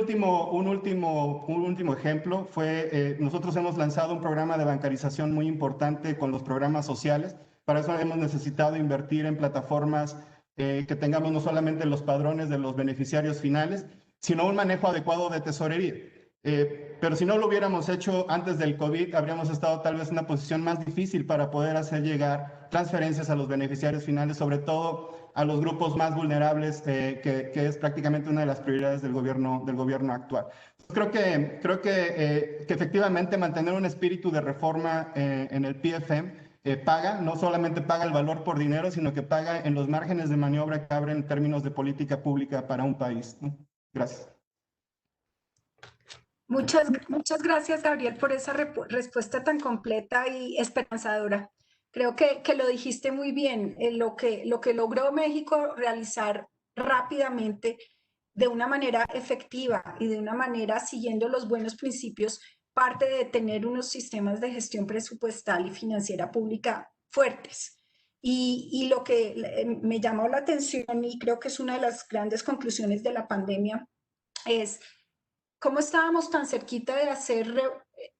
último ejemplo fue, nosotros hemos lanzado un programa de bancarización muy importante con los programas sociales. Para eso hemos necesitado invertir en plataformas que tengamos no solamente los padrones de los beneficiarios finales, sino un manejo adecuado de tesorería. Pero si no lo hubiéramos hecho antes del COVID, habríamos estado tal vez en una posición más difícil para poder hacer llegar transferencias a los beneficiarios finales, sobre todo a los grupos más vulnerables, que es prácticamente una de las prioridades del gobierno actual. Creo que efectivamente mantener un espíritu de reforma en el PFM paga, no solamente paga el valor por dinero, sino que paga en los márgenes de maniobra que abren en términos de política pública para un país, ¿no? Gracias. Muchas gracias, Gabriel, por esa respuesta tan completa y esperanzadora. Creo que lo dijiste muy bien. Lo que logró México realizar rápidamente, de una manera efectiva y de una manera siguiendo los buenos principios, parte de tener unos sistemas de gestión presupuestal y financiera pública fuertes. Y lo que me llamó la atención y creo que es una de las grandes conclusiones de la pandemia es cómo estábamos tan cerquita de hacer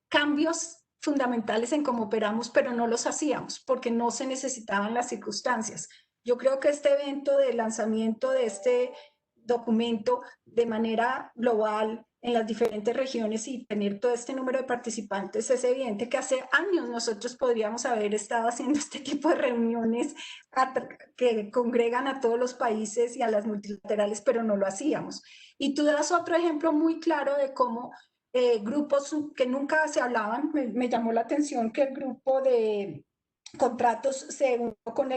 cambios fundamentales en cómo operamos, pero no los hacíamos porque no se necesitaban las circunstancias. Yo creo que este evento de lanzamiento de este documento de manera global en las diferentes regiones y tener todo este número de participantes, es evidente que hace años nosotros podríamos haber estado haciendo este tipo de reuniones que congregan a todos los países y a las multilaterales, pero no lo hacíamos. Y tú das otro ejemplo muy claro de cómo grupos que nunca se hablaban, me llamó la atención que el grupo de contratos se unió con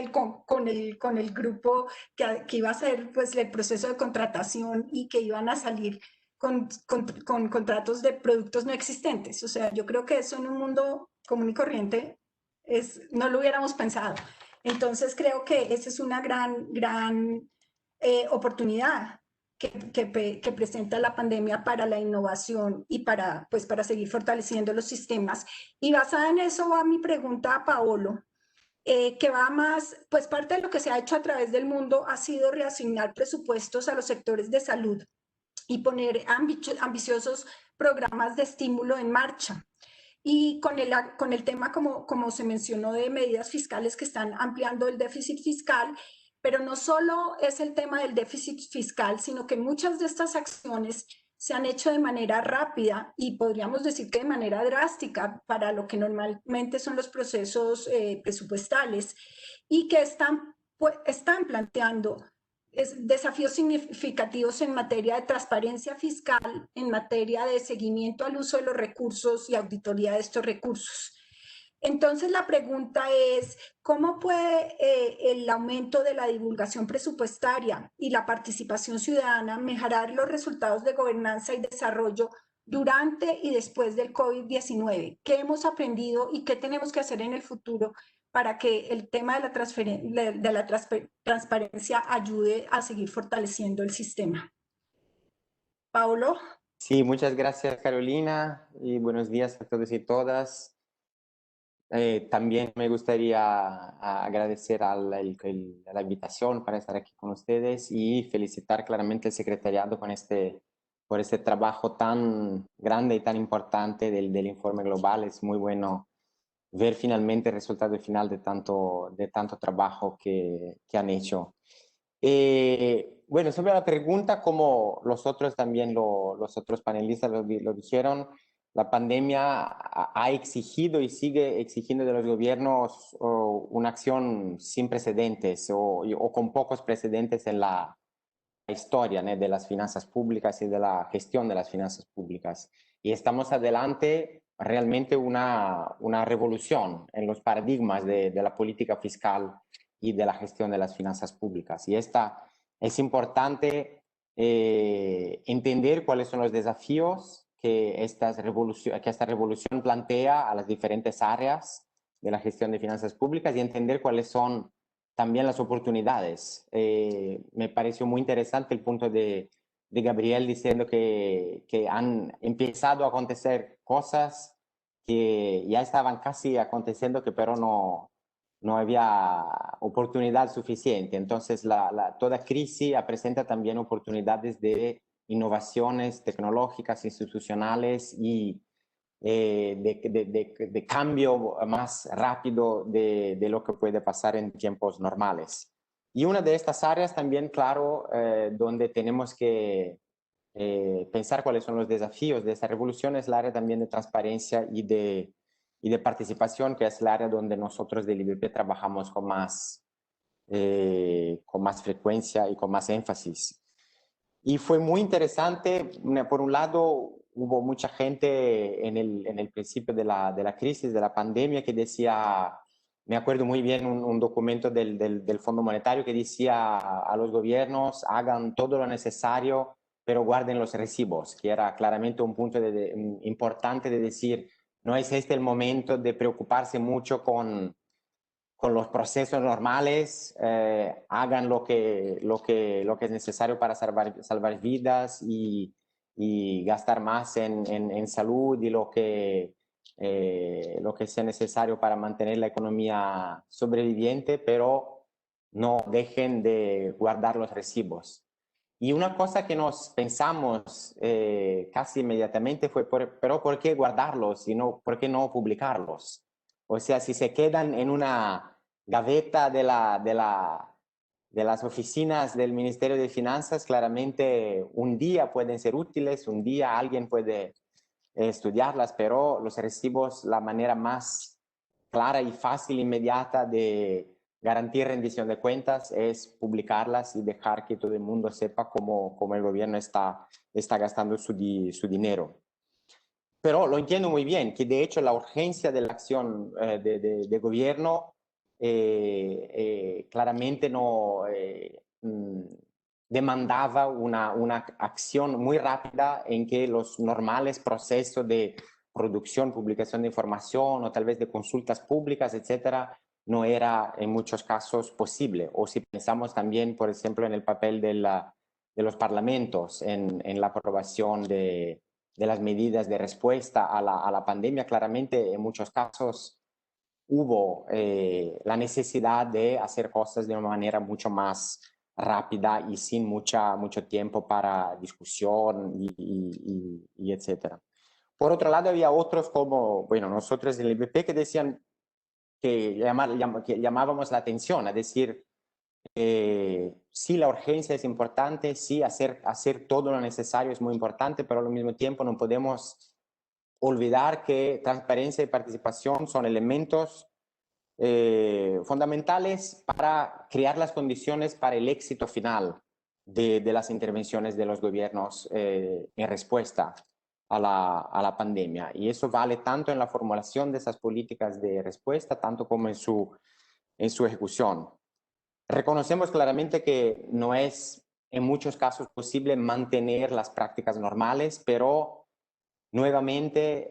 el grupo que iba a hacer pues, el proceso de contratación y que iban a salir con contratos de productos no existentes. O sea, yo creo que eso en un mundo común y corriente no lo hubiéramos pensado. Entonces creo que esa es una gran oportunidad que presenta la pandemia para la innovación y pues, para seguir fortaleciendo los sistemas. Y basada en eso va mi pregunta a Paolo, que va más, pues parte de lo que se ha hecho a través del mundo ha sido reasignar presupuestos a los sectores de salud y poner ambiciosos programas de estímulo en marcha. Y con el tema, como se mencionó, de medidas fiscales que están ampliando el déficit fiscal, pero no solo es el tema del déficit fiscal, sino que muchas de estas acciones se han hecho de manera rápida y podríamos decir que de manera drástica para lo que normalmente son los procesos presupuestales y que están planteando desafíos significativos en materia de transparencia fiscal, en materia de seguimiento al uso de los recursos y auditoría de estos recursos. Entonces la pregunta es, ¿cómo puede el aumento de la divulgación presupuestaria y la participación ciudadana mejorar los resultados de gobernanza y desarrollo durante y después del COVID-19? ¿Qué hemos aprendido y qué tenemos que hacer en el futuro para que el tema de la transparencia ayude a seguir fortaleciendo el sistema? Paulo. Sí, muchas gracias, Carolina, y buenos días a todos y todas. También me gustaría agradecer a la invitación para estar aquí con ustedes y felicitar claramente al secretariado por este trabajo tan grande y tan importante del informe global. Es muy bueno ver finalmente el resultado final de tanto trabajo que han hecho. Bueno, sobre la pregunta, como los otros también, los otros panelistas lo dijeron, la pandemia ha exigido y sigue exigiendo de los gobiernos una acción sin precedentes o con pocos precedentes en la historia, ¿no?, de las finanzas públicas y de la gestión de las finanzas públicas. Y estamos adelante realmente una revolución en los paradigmas de la política fiscal y de la gestión de las finanzas públicas. Y es importante entender cuáles son los desafíos que esta revolución plantea a las diferentes áreas de la gestión de finanzas públicas y entender cuáles son también las oportunidades. Me pareció muy interesante el punto de Gabriel diciendo que han empezado a acontecer cosas que ya estaban casi aconteciendo, pero no había oportunidad suficiente. Entonces, toda crisis presenta también oportunidades de innovaciones tecnológicas, institucionales y de cambio más rápido de lo que puede pasar en tiempos normales. Y una de estas áreas también, claro, donde tenemos que pensar cuáles son los desafíos de esta revolución es el área también de transparencia y de participación, que es el área donde nosotros del IBP trabajamos con más frecuencia y con más énfasis. Y fue muy interesante, por un lado, hubo mucha gente en el principio de la crisis, de la pandemia, que decía, me acuerdo muy bien un documento del Fondo Monetario que decía a los gobiernos, hagan todo lo necesario, pero guarden los recibos, que era claramente un punto importante de decir, no es este el momento de preocuparse mucho con los procesos normales, hagan lo que es necesario para salvar vidas y gastar más en salud y lo que lo que sea necesario para mantener la economía sobreviviente, pero no dejen de guardar los recibos. Y una cosa que nos pensamos casi inmediatamente fue, pero ¿por qué guardarlos y no, por qué no publicarlos? O sea, si se quedan en una gaveta de las oficinas del Ministerio de Finanzas, claramente un día pueden ser útiles, un día alguien puede estudiarlas, pero los recibos, la manera más clara y fácil, inmediata de garantir rendición de cuentas es publicarlas y dejar que todo el mundo sepa cómo el gobierno está gastando su dinero. Pero lo entiendo muy bien, que de hecho la urgencia de la acción de gobierno claramente no demandaba una acción muy rápida en que los normales procesos de producción, publicación de información o tal vez de consultas públicas, etcétera, no era en muchos casos posible. O si pensamos también, por ejemplo, en el papel de los parlamentos, en la aprobación de las medidas de respuesta a la pandemia, claramente en muchos casos hubo la necesidad de hacer cosas de una manera mucho más rápida y sin mucho tiempo para discusión y etcétera. Por otro lado, había otros como, bueno, nosotros en el IBP que decían que llamábamos la atención, es decir, sí, la urgencia es importante, sí, hacer todo lo necesario es muy importante, pero al mismo tiempo no podemos olvidar que transparencia y participación son elementos fundamentales para crear las condiciones para el éxito final de las intervenciones de los gobiernos en respuesta a la pandemia. Y eso vale tanto en la formulación de esas políticas de respuesta, tanto como en su ejecución. Reconocemos claramente que no es en muchos casos posible mantener las prácticas normales, pero nuevamente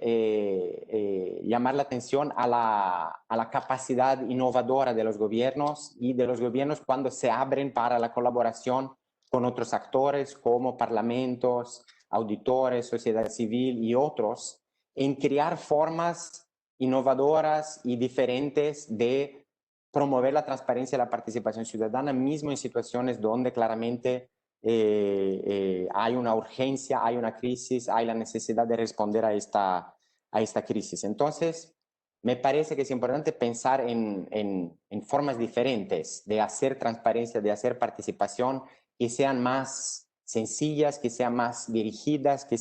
llamar la atención a la capacidad innovadora de los gobiernos y de los gobiernos cuando se abren para la colaboración con otros actores como parlamentos, auditores, sociedad civil y otros, en crear formas innovadoras y diferentes de promover la transparencia y la participación ciudadana, mismo en situaciones donde claramente hay una urgencia, hay una crisis, hay la necesidad de responder a esta crisis. Entonces, me parece que es importante pensar en formas diferentes de hacer transparencia, de hacer participación, que sean más sencillas, que sean más dirigidas, que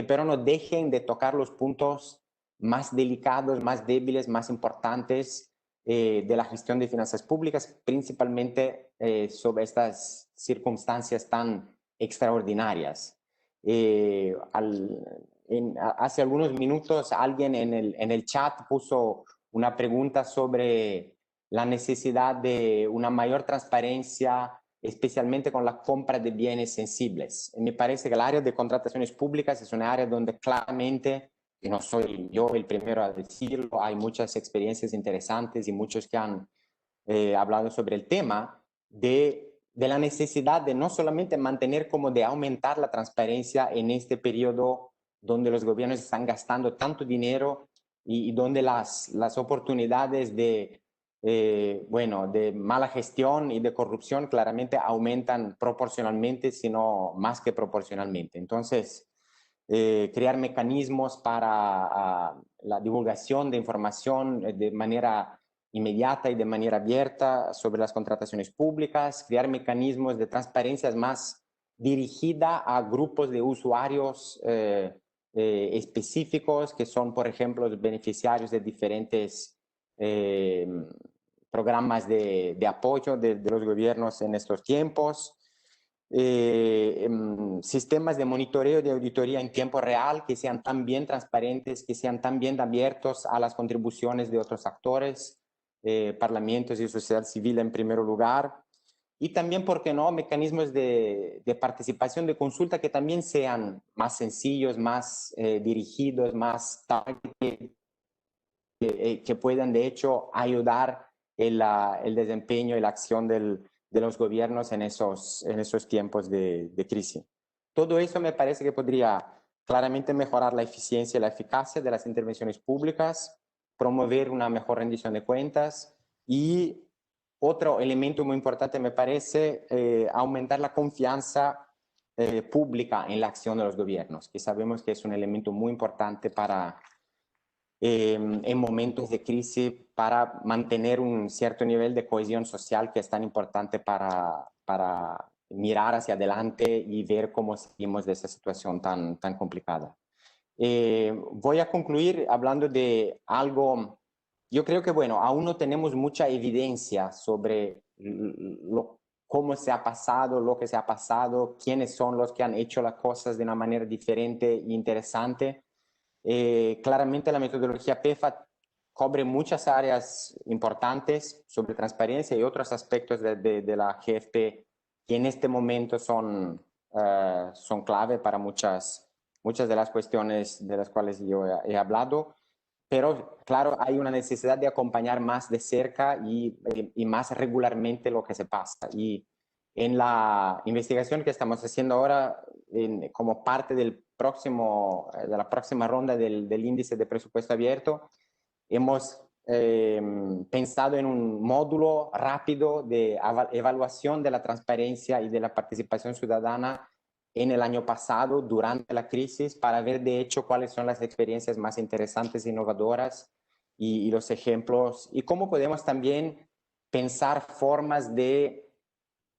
pero no dejen de tocar los puntos más delicados, más débiles, más importantes de la gestión de finanzas públicas, principalmente sobre estas circunstancias tan extraordinarias. Hace algunos minutos alguien en el chat puso una pregunta sobre la necesidad de una mayor transparencia, especialmente con la compra de bienes sensibles. Me parece que el área de contrataciones públicas es una área donde claramente, y no soy yo el primero a decirlo, hay muchas experiencias interesantes y muchos que han hablado sobre el tema de la necesidad de no solamente mantener como de aumentar la transparencia en este periodo donde los gobiernos están gastando tanto dinero y donde las oportunidades de mala gestión y de corrupción claramente aumentan proporcionalmente, sino más que proporcionalmente. Entonces, crear mecanismos para la divulgación de información de manera inmediata y de manera abierta sobre las contrataciones públicas, crear mecanismos de transparencia más dirigida a grupos de usuarios específicos que son, por ejemplo, los beneficiarios de diferentes programas de apoyo de los gobiernos en estos tiempos. Sistemas de monitoreo y de auditoría en tiempo real que sean también transparentes, que sean también abiertos a las contribuciones de otros actores, parlamentos y sociedad civil en primer lugar. Y también, ¿por qué no?, mecanismos de participación, de consulta que también sean más sencillos, más dirigidos, más targeted, que puedan de hecho ayudar el desempeño y la acción de los gobiernos en esos tiempos de crisis. Todo eso me parece que podría claramente mejorar la eficiencia y la eficacia de las intervenciones públicas, promover una mejor rendición de cuentas y otro elemento muy importante me parece aumentar la confianza pública en la acción de los gobiernos, que sabemos que es un elemento muy importante para en momentos de crisis para mantener un cierto nivel de cohesión social que es tan importante para mirar hacia adelante y ver cómo salimos de esa situación tan complicada. Voy a concluir hablando de algo, yo creo que bueno, aún no tenemos mucha evidencia sobre cómo se ha pasado, lo que se ha pasado, quiénes son los que han hecho las cosas de una manera diferente e interesante. Claramente la metodología PEFA cubre muchas áreas importantes sobre transparencia y otros aspectos de la GFP que en este momento son clave para muchas de las cuestiones de las cuales yo he hablado, pero claro, hay una necesidad de acompañar más de cerca y más regularmente lo que se pasa. Y en la investigación que estamos haciendo ahora, como parte de la próxima ronda del índice de presupuesto abierto, hemos pensado en un módulo rápido de evaluación de la transparencia y de la participación ciudadana en el año pasado, durante la crisis, para ver de hecho cuáles son las experiencias más interesantes e innovadoras y los ejemplos, y cómo podemos también pensar formas de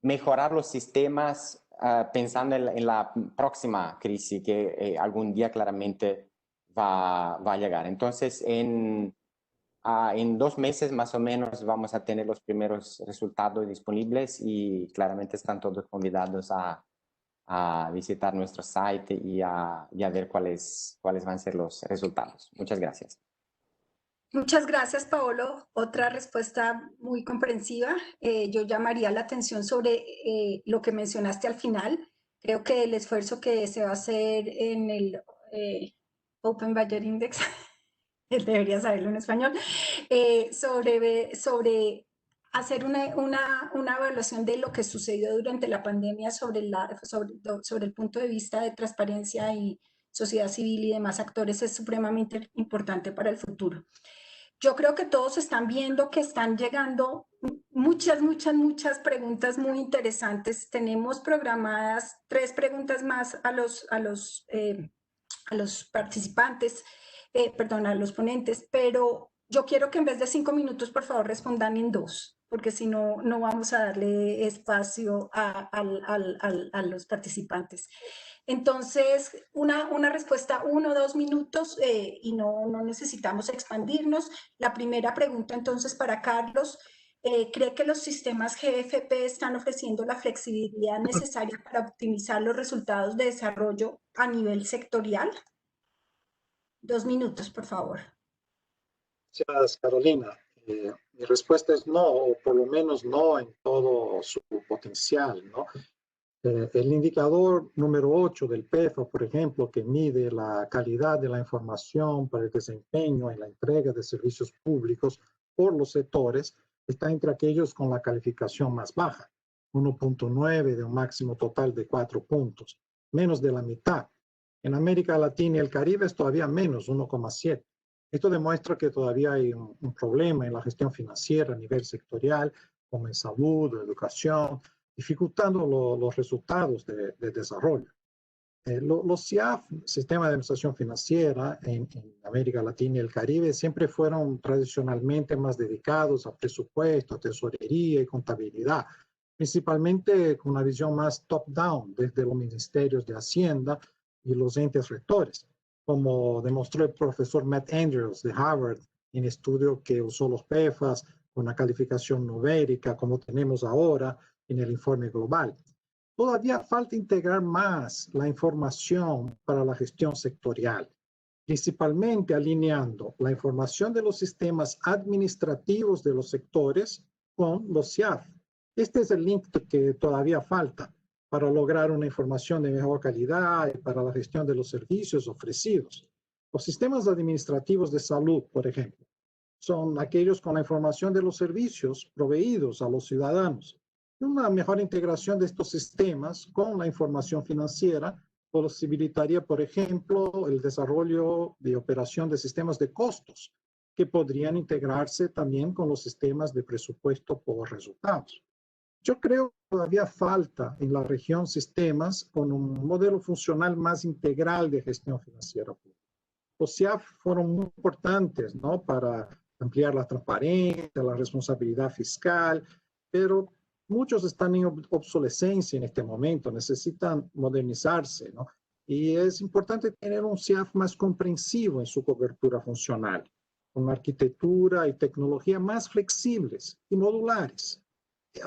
mejorar los sistemas pensando en la próxima crisis que algún día claramente va a llegar. Entonces, en 2 meses más o menos vamos a tener los primeros resultados disponibles y claramente están todos convidados a visitar nuestro site y a ver cuáles van a ser los resultados. Muchas gracias. Muchas gracias, Paolo. Otra respuesta muy comprensiva. Yo llamaría la atención sobre lo que mencionaste al final. Creo que el esfuerzo que se va a hacer en el Open Budget Index, debería saberlo en español, sobre hacer una evaluación de lo que sucedió durante la pandemia sobre el punto de vista de transparencia y sociedad civil y demás actores es supremamente importante para el futuro. Yo creo que todos están viendo que están llegando muchas preguntas muy interesantes. Tenemos programadas 3 preguntas más a los participantes, a los ponentes, pero yo quiero que en vez de 5 minutos, por favor, respondan en 2, porque si no, no vamos a darle espacio a los participantes. Entonces, una respuesta 1 o 2 minutos y no necesitamos expandirnos. La primera pregunta entonces para Carlos. ¿Cree que los sistemas GFP están ofreciendo la flexibilidad necesaria para optimizar los resultados de desarrollo a nivel sectorial? 2 minutos, por favor. Gracias, Carolina. Mi respuesta es no, o por lo menos no en todo su potencial, ¿no? El indicador número 8 del PEFA, por ejemplo, que mide la calidad de la información para el desempeño en la entrega de servicios públicos por los sectores, está entre aquellos con la calificación más baja, 1.9 de un máximo total de 4 puntos, menos de la mitad. En América Latina y el Caribe es todavía menos, 1.7. Esto demuestra que todavía hay un problema en la gestión financiera a nivel sectorial, como en salud, educación, dificultando los resultados de desarrollo. Los CIAF, Sistema de Administración Financiera, en América Latina y el Caribe, siempre fueron tradicionalmente más dedicados a presupuesto, a tesorería y contabilidad, principalmente con una visión más top-down desde los ministerios de Hacienda y los entes rectores, como demostró el profesor Matt Andrews de Harvard en estudio que usó los PEFAs con una calificación numérica como tenemos ahora en el informe global. Todavía falta integrar más la información para la gestión sectorial, principalmente alineando la información de los sistemas administrativos de los sectores con los CIAF. Este es el link que todavía falta para lograr una información de mejor calidad y para la gestión de los servicios ofrecidos. Los sistemas administrativos de salud, por ejemplo, son aquellos con la información de los servicios proveídos a los ciudadanos. Una mejor integración de estos sistemas con la información financiera posibilitaría, por ejemplo, el desarrollo de operación de sistemas de costos que podrían integrarse también con los sistemas de presupuesto por resultados. Yo creo que todavía falta en la región sistemas con un modelo funcional más integral de gestión financiera pública. Los CIAF fueron muy importantes, ¿no?, para ampliar la transparencia, la responsabilidad fiscal, pero muchos están en obsolescencia en este momento, necesitan modernizarse, ¿no? Y es importante tener un CIAF más comprensivo en su cobertura funcional, con arquitectura y tecnología más flexibles y modulares,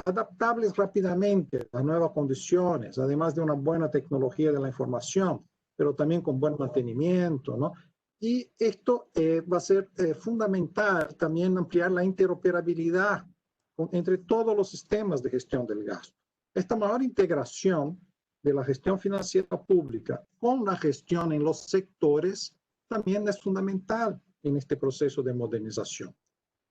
adaptables rápidamente a nuevas condiciones, además de una buena tecnología de la información, pero también con buen mantenimiento, ¿no? Y esto va a ser fundamental también ampliar la interoperabilidad entre todos los sistemas de gestión del gasto. Esta mayor integración de la gestión financiera pública con la gestión en los sectores también es fundamental en este proceso de modernización.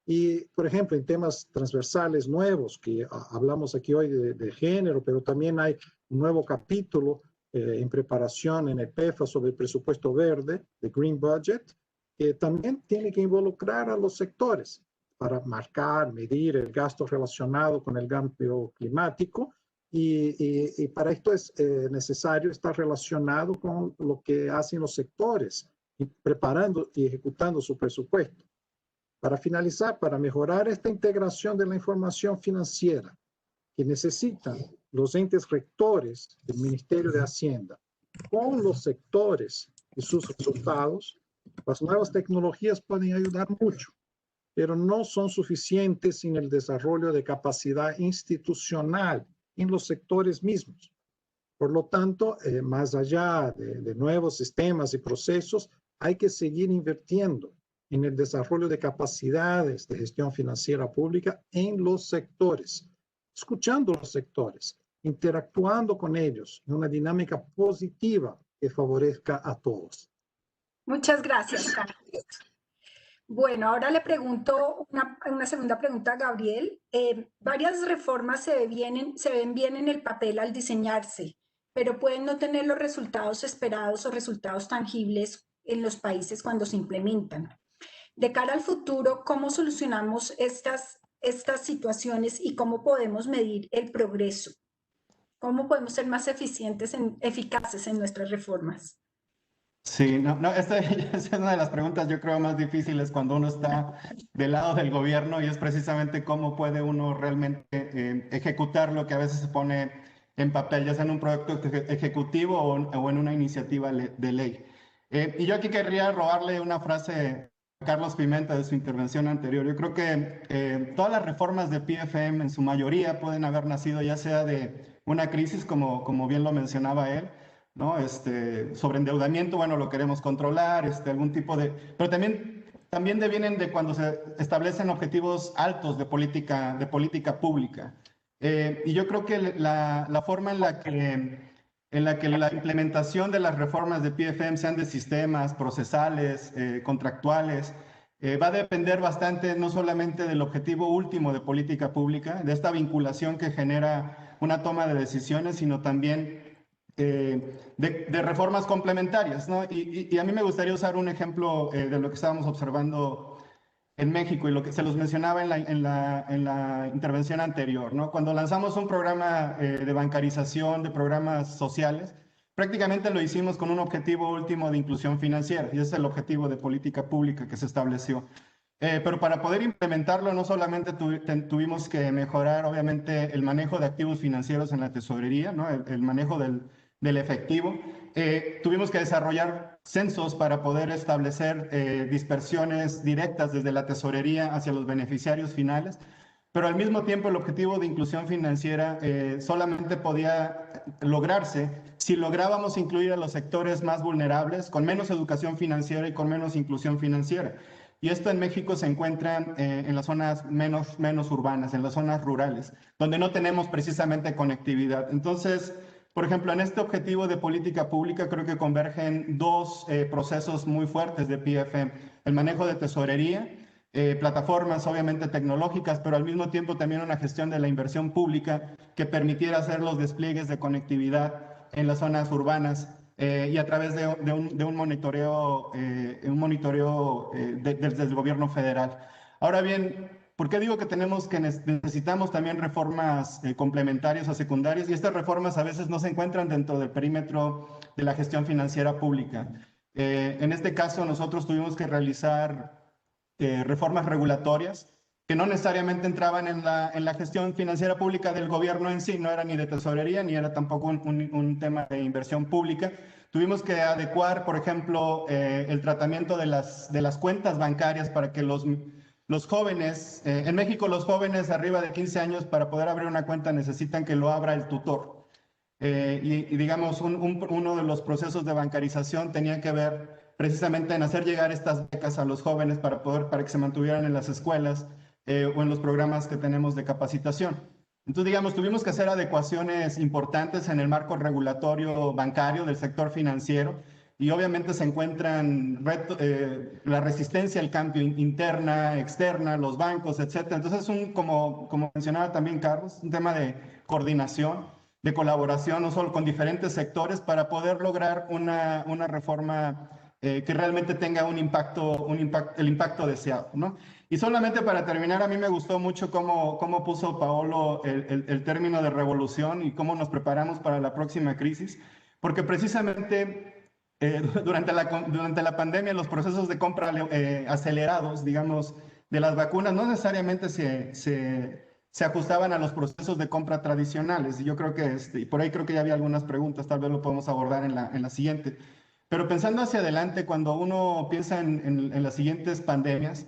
Y, por ejemplo, en temas transversales nuevos, que hablamos aquí hoy de género, pero también hay un nuevo capítulo en preparación en el PEFA sobre el presupuesto verde, de Green Budget, que también tiene que involucrar a los sectores para marcar, medir el gasto relacionado con el cambio climático, y para esto es necesario estar relacionado con lo que hacen los sectores, preparando y ejecutando su presupuesto. Para finalizar, para mejorar esta integración de la información financiera que necesitan los entes rectores del Ministerio de Hacienda con los sectores y sus resultados, las nuevas tecnologías pueden ayudar mucho, pero no son suficientes sin el desarrollo de capacidad institucional en los sectores mismos. Por lo tanto, más allá de nuevos sistemas y procesos, hay que seguir invirtiendo en el desarrollo de capacidades de gestión financiera pública en los sectores, escuchando los sectores, interactuando con ellos en una dinámica positiva que favorezca a todos. Muchas gracias, Carlos. Bueno, ahora le pregunto una segunda pregunta a Gabriel. Varias reformas se ven bien en el papel al diseñarse, pero pueden no tener los resultados esperados o resultados tangibles en los países cuando se implementan. De cara al futuro, ¿cómo solucionamos estas situaciones y cómo podemos medir el progreso? ¿Cómo podemos ser más eficaces en nuestras reformas? Sí, esta es una de las preguntas yo creo más difíciles cuando uno está del lado del gobierno, y es precisamente cómo puede uno realmente ejecutar lo que a veces se pone en papel, ya sea en un proyecto ejecutivo o en una iniciativa de ley. Y yo aquí querría robarle una frase a Carlos Pimenta de su intervención anterior. Yo creo que todas las reformas de PFM en su mayoría pueden haber nacido ya sea de una crisis, como bien lo mencionaba él, ¿no? Sobreendeudamiento, bueno, lo queremos controlar, algún tipo de... Pero también devienen de cuando se establecen objetivos altos de política pública. Y yo creo que la forma en la que la implementación de las reformas de PFM, sean de sistemas, procesales, contractuales, va a depender bastante no solamente del objetivo último de política pública, de esta vinculación que genera una toma de decisiones, sino también de reformas complementarias, ¿no? Y a mí me gustaría usar un ejemplo de lo que estábamos observando en México y lo que se los mencionaba en la intervención anterior, ¿no? Cuando lanzamos un programa de bancarización, de programas sociales, prácticamente lo hicimos con un objetivo último de inclusión financiera, y ese es el objetivo de política pública que se estableció. Pero para poder implementarlo no solamente tuvimos que mejorar obviamente el manejo de activos financieros en la tesorería, ¿no? El manejo del efectivo. Tuvimos que desarrollar censos para poder establecer dispersiones directas desde la tesorería hacia los beneficiarios finales, pero al mismo tiempo el objetivo de inclusión financiera solamente podía lograrse si lográbamos incluir a los sectores más vulnerables, con menos educación financiera y con menos inclusión financiera. Y esto en México se encuentra en las zonas menos urbanas, en las zonas rurales, donde no tenemos precisamente conectividad. Entonces, por ejemplo, en este objetivo de política pública creo que convergen dos procesos muy fuertes de PFM. El manejo de tesorería, plataformas obviamente tecnológicas, pero al mismo tiempo también una gestión de la inversión pública que permitiera hacer los despliegues de conectividad en las zonas urbanas y a través de un monitoreo, desde el gobierno federal. Ahora bien, ¿por qué digo que necesitamos también reformas complementarias o secundarias? Y estas reformas a veces no se encuentran dentro del perímetro de la gestión financiera pública. En este caso, nosotros tuvimos que realizar reformas regulatorias que no necesariamente entraban en la gestión financiera pública del gobierno en sí, no era ni de tesorería, ni era tampoco un tema de inversión pública. Tuvimos que adecuar, por ejemplo, el tratamiento de las cuentas bancarias para que los jóvenes, en México los jóvenes arriba de 15 años para poder abrir una cuenta necesitan que lo abra el tutor. Y digamos, uno de los procesos de bancarización tenía que ver precisamente en hacer llegar estas becas a los jóvenes para que se mantuvieran en las escuelas o en los programas que tenemos de capacitación. Entonces, digamos, tuvimos que hacer adecuaciones importantes en el marco regulatorio bancario del sector financiero y obviamente se encuentran la resistencia al cambio interna, externa, los bancos, etcétera. Entonces, como mencionaba también Carlos, un tema de coordinación, de colaboración, no solo con diferentes sectores, para poder lograr una reforma que realmente tenga el impacto deseado, ¿no? Y solamente para terminar, a mí me gustó mucho cómo puso Paolo el término de revolución y cómo nos preparamos para la próxima crisis, porque precisamente durante la pandemia los procesos de compra acelerados, digamos, de las vacunas no necesariamente se ajustaban a los procesos de compra tradicionales. Y yo creo que, y por ahí creo que ya había algunas preguntas, tal vez lo podemos abordar en la siguiente. Pero pensando hacia adelante, cuando uno piensa en las siguientes pandemias,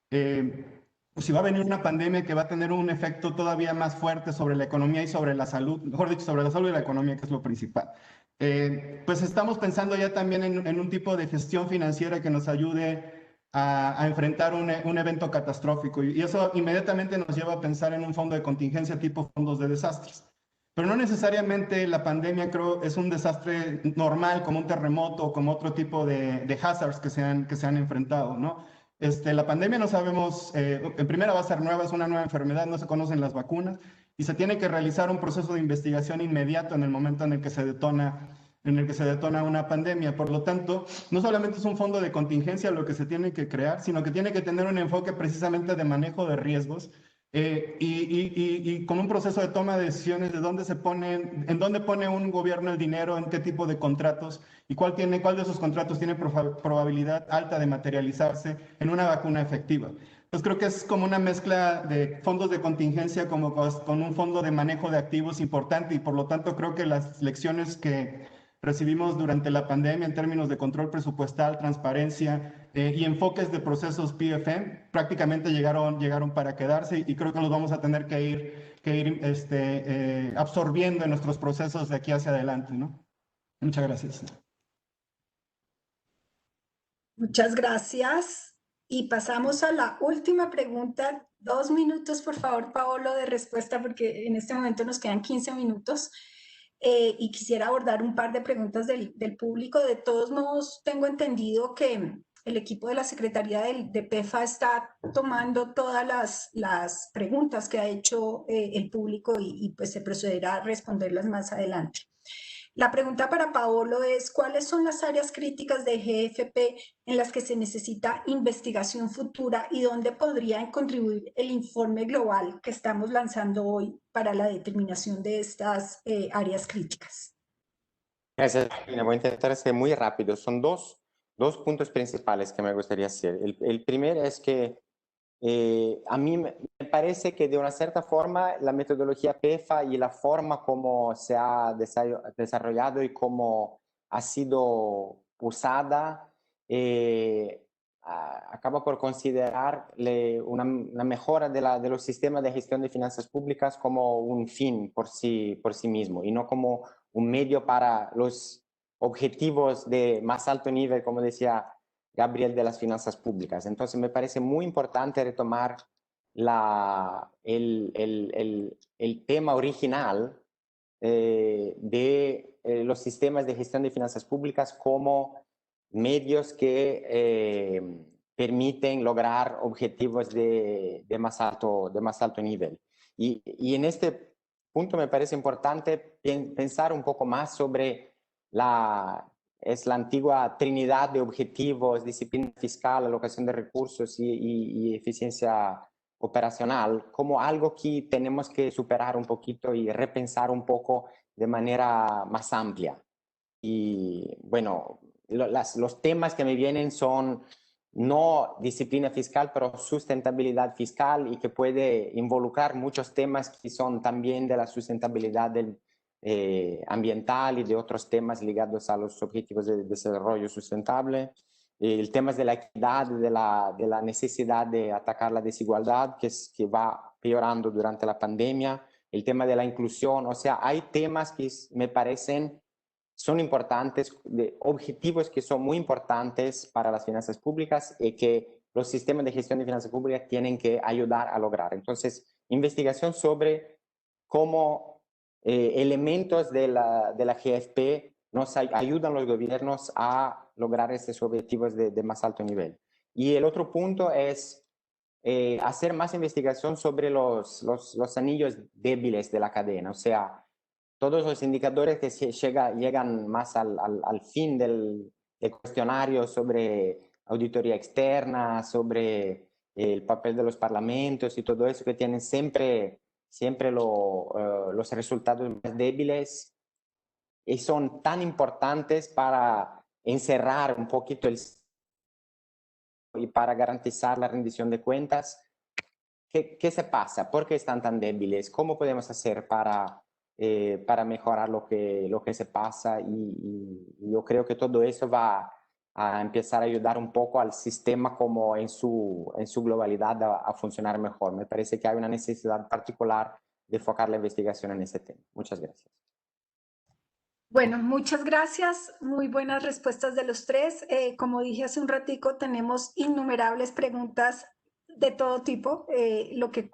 pues si va a venir una pandemia que va a tener un efecto todavía más fuerte sobre la economía y sobre la salud, mejor dicho, sobre la salud y la economía, que es lo principal. Pues estamos pensando ya también en un tipo de gestión financiera que nos ayude a enfrentar un evento catastrófico. Y eso inmediatamente nos lleva a pensar en un fondo de contingencia tipo fondos de desastres. Pero no necesariamente la pandemia, creo, es un desastre normal, como un terremoto o como otro tipo de hazards que se han enfrentado, ¿no? La pandemia no sabemos, en primera va a ser nueva, es una nueva enfermedad, no se conocen las vacunas y se tiene que realizar un proceso de investigación inmediato en el momento en el que se detona una pandemia. Por lo tanto, no solamente es un fondo de contingencia lo que se tiene que crear, sino que tiene que tener un enfoque precisamente de manejo de riesgos y con un proceso de toma de decisiones de en dónde pone un gobierno el dinero, en qué tipo de contratos y cuál de esos contratos tiene probabilidad alta de materializarse en una vacuna efectiva. Pues creo que es como una mezcla de fondos de contingencia con un fondo de manejo de activos importante y por lo tanto creo que las lecciones que recibimos durante la pandemia en términos de control presupuestal, transparencia y enfoques de procesos PFM prácticamente llegaron para quedarse y creo que los vamos a tener que ir absorbiendo en nuestros procesos de aquí hacia adelante, ¿no? Muchas gracias. Muchas gracias. Y pasamos a la última pregunta. 2 minutos, por favor, Paolo, de respuesta, porque en este momento nos quedan 15 minutos. Y quisiera abordar un par de preguntas del público. De todos modos, tengo entendido que el equipo de la Secretaría de PEFA está tomando todas las preguntas que ha hecho el público y pues se procederá a responderlas más adelante. La pregunta para Paolo es, ¿cuáles son las áreas críticas de GFP en las que se necesita investigación futura y dónde podría contribuir el informe global que estamos lanzando hoy para la determinación de estas áreas críticas? Gracias, Carolina. Voy a intentar ser muy rápido. Son dos puntos principales que me gustaría hacer. El primero es que a mí me parece que de una cierta forma la metodología PEFA y la forma como se ha desarrollado y cómo ha sido usada acaba por considerar una mejora de los sistemas de gestión de finanzas públicas como un fin por sí mismo y no como un medio para los objetivos de más alto nivel, como decía Gabriel, de las finanzas públicas. Entonces me parece muy importante retomar el tema original de los sistemas de gestión de finanzas públicas como medios que permiten lograr objetivos de más alto nivel. Y en este punto me parece importante pensar un poco más sobre es la antigua trinidad de objetivos, disciplina fiscal, alocación de recursos y eficiencia operacional, como algo que tenemos que superar un poquito y repensar un poco de manera más amplia. Y bueno, los temas que me vienen son no disciplina fiscal, pero sustentabilidad fiscal, y que puede involucrar muchos temas que son también de la sustentabilidad ambiental y de otros temas ligados a los objetivos de desarrollo sustentable. El tema de la equidad, de la necesidad de atacar la desigualdad que va peorando durante la pandemia. El tema de la inclusión, o sea, hay temas que me parecen son importantes, de objetivos que son muy importantes para las finanzas públicas y que los sistemas de gestión de finanzas públicas tienen que ayudar a lograr. Entonces, investigación sobre cómo elementos de la GFP nos ayudan a los gobiernos a lograr estos objetivos de más alto nivel. Y el otro punto es hacer más investigación sobre los anillos débiles de la cadena, o sea, todos los indicadores que llegan más al fin del cuestionario sobre auditoría externa, sobre el papel de los parlamentos y todo eso, que tienen siempre los resultados más débiles y son tan importantes para encerrar un poquito y para garantizar la rendición de cuentas. ¿Qué se pasa? ¿Por qué están tan débiles? ¿Cómo podemos hacer para mejorar lo que se pasa? Y yo creo que todo eso va a empezar a ayudar un poco al sistema como en su globalidad a funcionar mejor. Me parece que hay una necesidad particular de enfocar la investigación en ese tema. Muchas gracias. Bueno, muchas gracias. Muy buenas respuestas de los tres. Como dije hace un ratico, tenemos innumerables preguntas de todo tipo,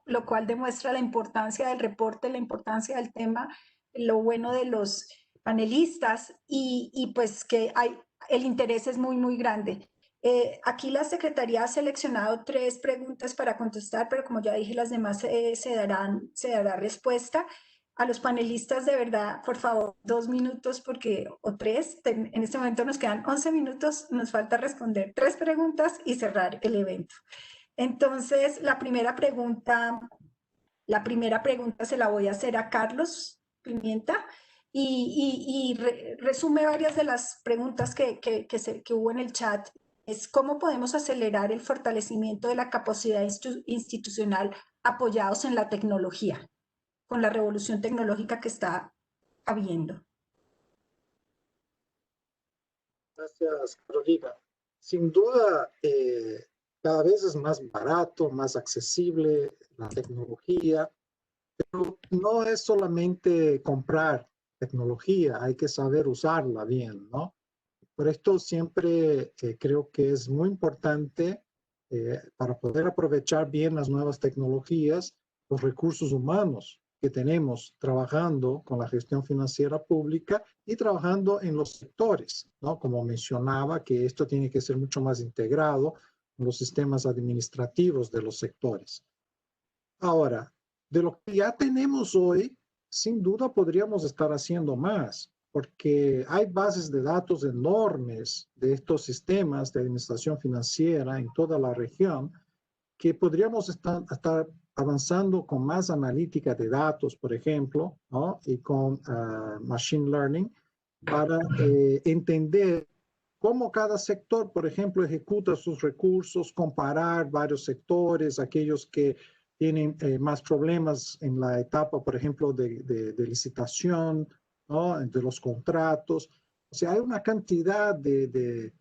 lo cual demuestra la importancia del reporte, la importancia del tema, lo bueno de los panelistas y pues que el interés es muy, muy grande. Aquí la Secretaría ha seleccionado 3 preguntas para contestar, pero como ya dije, las demás se dará respuesta. A los panelistas, de verdad, por favor, 2 minutos o 3. En este momento nos quedan 11 minutos, nos falta responder 3 preguntas y cerrar el evento. Entonces, la primera pregunta se la voy a hacer a Carlos Pimienta y resume varias de las preguntas que hubo en el chat. Es cómo podemos acelerar el fortalecimiento de la capacidad institucional apoyados en la tecnología, con la revolución tecnológica que está habiendo. Gracias, Carolina. Sin duda, cada vez es más barato, más accesible la tecnología, pero no es solamente comprar tecnología, hay que saber usarla bien, ¿no? Por esto siempre creo que es muy importante para poder aprovechar bien las nuevas tecnologías, los recursos humanos que tenemos trabajando con la gestión financiera pública y trabajando en los sectores, ¿no? Como mencionaba, que esto tiene que ser mucho más integrado en los sistemas administrativos de los sectores. Ahora, de lo que ya tenemos hoy, sin duda podríamos estar haciendo más, porque hay bases de datos enormes de estos sistemas de administración financiera en toda la región que podríamos estar avanzando con más analítica de datos, por ejemplo, ¿no? Y con machine learning para entender cómo cada sector, por ejemplo, ejecuta sus recursos, comparar varios sectores, aquellos que tienen más problemas en la etapa, por ejemplo, de licitación, ¿no? De los contratos. O sea, hay una cantidad de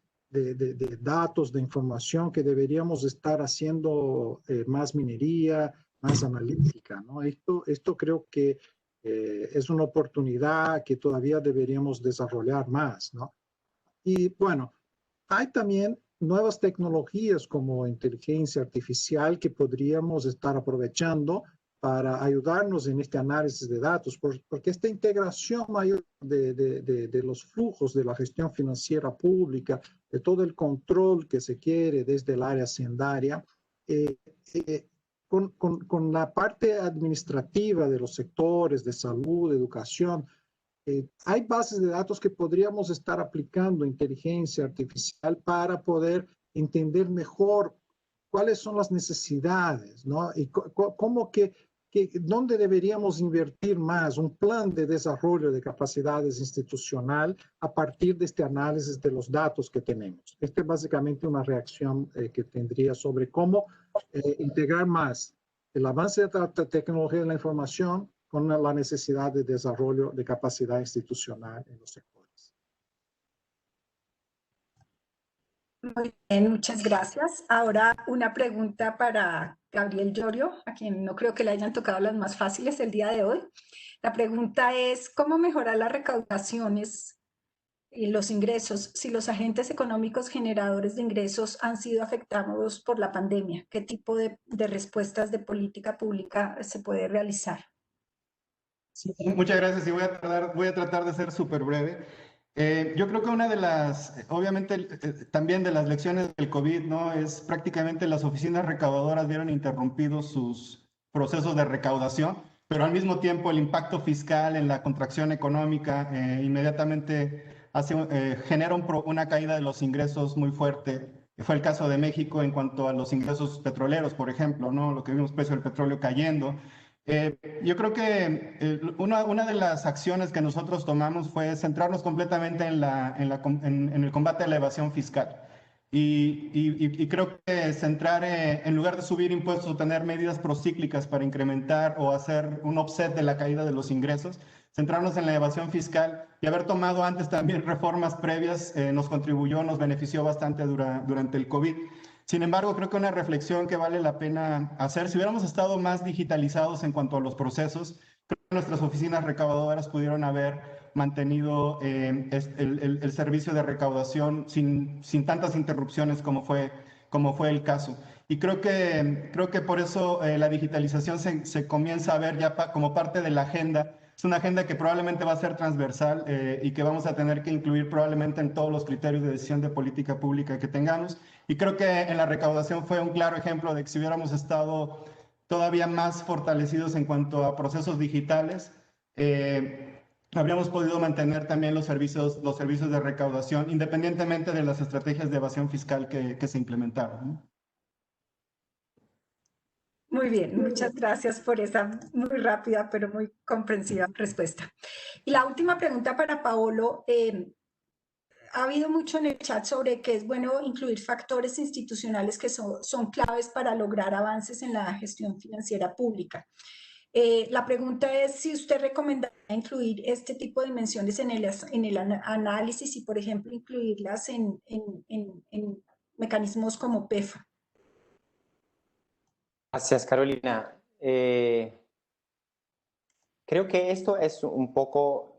datos, de información que deberíamos estar haciendo más minería, más analítica, ¿no? Esto creo que es una oportunidad que todavía deberíamos desarrollar más, ¿no? Y bueno, hay también nuevas tecnologías como inteligencia artificial que podríamos estar aprovechando para ayudarnos en este análisis de datos, porque esta integración mayor de los flujos de la gestión financiera pública, de todo el control que se quiere desde el área hacendaria, con la parte administrativa de los sectores de salud, educación, hay bases de datos que podríamos estar aplicando inteligencia artificial para poder entender mejor cuáles son las necesidades, ¿no? Y cómo dónde deberíamos invertir más, un plan de desarrollo de capacidades institucional a partir de este análisis de los datos que tenemos. Esta es básicamente una reacción que tendría sobre cómo integrar más el avance de la tecnología de la información con la necesidad de desarrollo de capacidad institucional en los sectores. Muy bien, muchas gracias. Ahora una pregunta para Gabriel Llorio, a quien no creo que le hayan tocado las más fáciles el día de hoy. La pregunta es, ¿cómo mejorar las recaudaciones y los ingresos si los agentes económicos generadores de ingresos han sido afectados por la pandemia? ¿Qué tipo de respuestas de política pública se puede realizar? Sí, muchas gracias y voy a tratar de ser súper breve. Yo creo que una de las, obviamente también de las lecciones del COVID, ¿no? Es prácticamente las oficinas recaudadoras vieron interrumpidos sus procesos de recaudación, pero al mismo tiempo el impacto fiscal en la contracción económica inmediatamente genera una caída de los ingresos muy fuerte. Fue el caso de México en cuanto a los ingresos petroleros, por ejemplo, ¿no? Lo que vimos, precio del petróleo cayendo. Yo creo que una de las acciones que nosotros tomamos fue centrarnos completamente en el combate a la evasión fiscal. Y creo que centrar, en lugar de subir impuestos o tener medidas procíclicas para incrementar o hacer un offset de la caída de los ingresos, centrarnos en la evasión fiscal y haber tomado antes también reformas previas nos contribuyó, nos benefició bastante durante el COVID. Sin embargo, creo que una reflexión que vale la pena hacer, si hubiéramos estado más digitalizados en cuanto a los procesos, creo que nuestras oficinas recaudadoras pudieron haber mantenido el servicio de recaudación sin tantas interrupciones como fue el caso. Y creo que por eso la digitalización se comienza a ver ya como parte de la agenda. Es una agenda que probablemente va a ser transversal y que vamos a tener que incluir probablemente en todos los criterios de decisión de política pública que tengamos. Y creo que en la recaudación fue un claro ejemplo de que si hubiéramos estado todavía más fortalecidos en cuanto a procesos digitales, habríamos podido mantener también los servicios de recaudación, independientemente de las estrategias de evasión fiscal que se implementaron, ¿no? Muy bien, muchas gracias por esa muy rápida pero muy comprensiva respuesta. Y la última pregunta para Paolo. Ha habido mucho en el chat sobre que es bueno incluir factores institucionales que son claves para lograr avances en la gestión financiera pública. La pregunta es si usted recomendaría incluir este tipo de dimensiones en el análisis y, por ejemplo, incluirlas en mecanismos como PEFA. Gracias, Carolina. Creo que esto es un poco,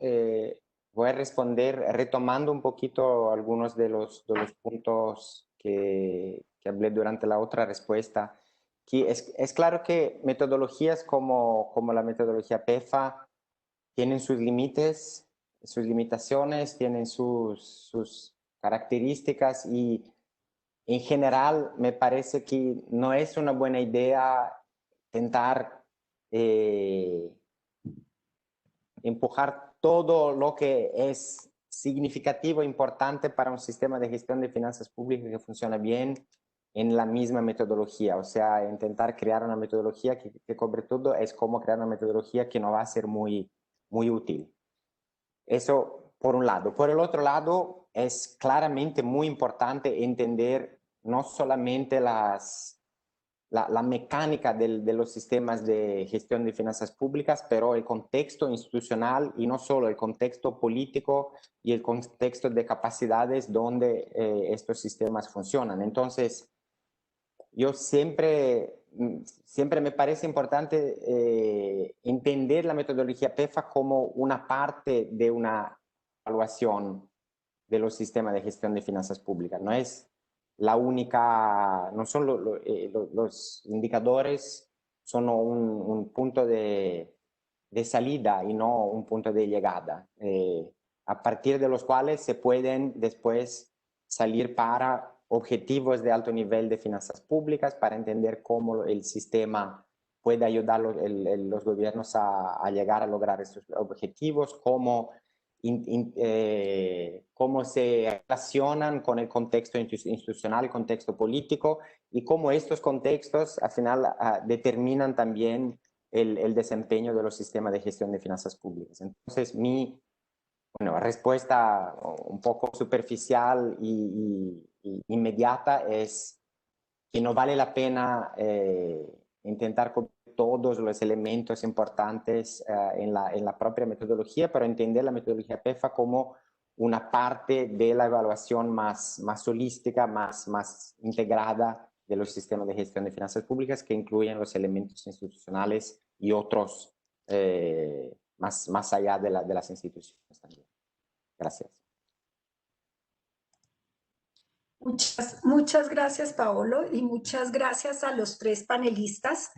voy a responder retomando un poquito algunos de los puntos que hablé durante la otra respuesta. Que es claro que metodologías como la metodología PEFA tienen sus límites, sus limitaciones, tienen sus características y en general me parece que no es una buena idea intentar empujar todo lo que es significativo e importante para un sistema de gestión de finanzas públicas que funciona bien en la misma metodología. O sea, intentar crear una metodología que cobre todo es como crear una metodología que no va a ser muy útil. Eso por un lado. Por el otro lado, es claramente muy importante entender no solamente la mecánica de los sistemas de gestión de finanzas públicas, pero el contexto institucional y no solo el contexto político y el contexto de capacidades donde estos sistemas funcionan. Entonces, yo siempre me parece importante entender la metodología PEFA como una parte de una evaluación de los sistemas de gestión de finanzas públicas. No es la única, no son los indicadores, son un punto de salida y no un punto de llegada, a partir de los cuales se pueden después salir para objetivos de alto nivel de finanzas públicas, para entender cómo el sistema puede ayudar a los gobiernos a llegar a lograr estos objetivos, cómo cómo se relacionan con el contexto institucional, el contexto político, y cómo estos contextos al final determinan también el desempeño de los sistemas de gestión de finanzas públicas. Entonces, mi respuesta un poco superficial y inmediata es que no vale la pena intentar cubrir todos los elementos importantes en la propia metodología, pero entender la metodología PEFA como una parte de la evaluación más holística, más integrada de los sistemas de gestión de finanzas públicas, que incluyen los elementos institucionales y otros más allá de las instituciones también. Gracias. Muchas gracias, Paolo, y muchas gracias a los tres panelistas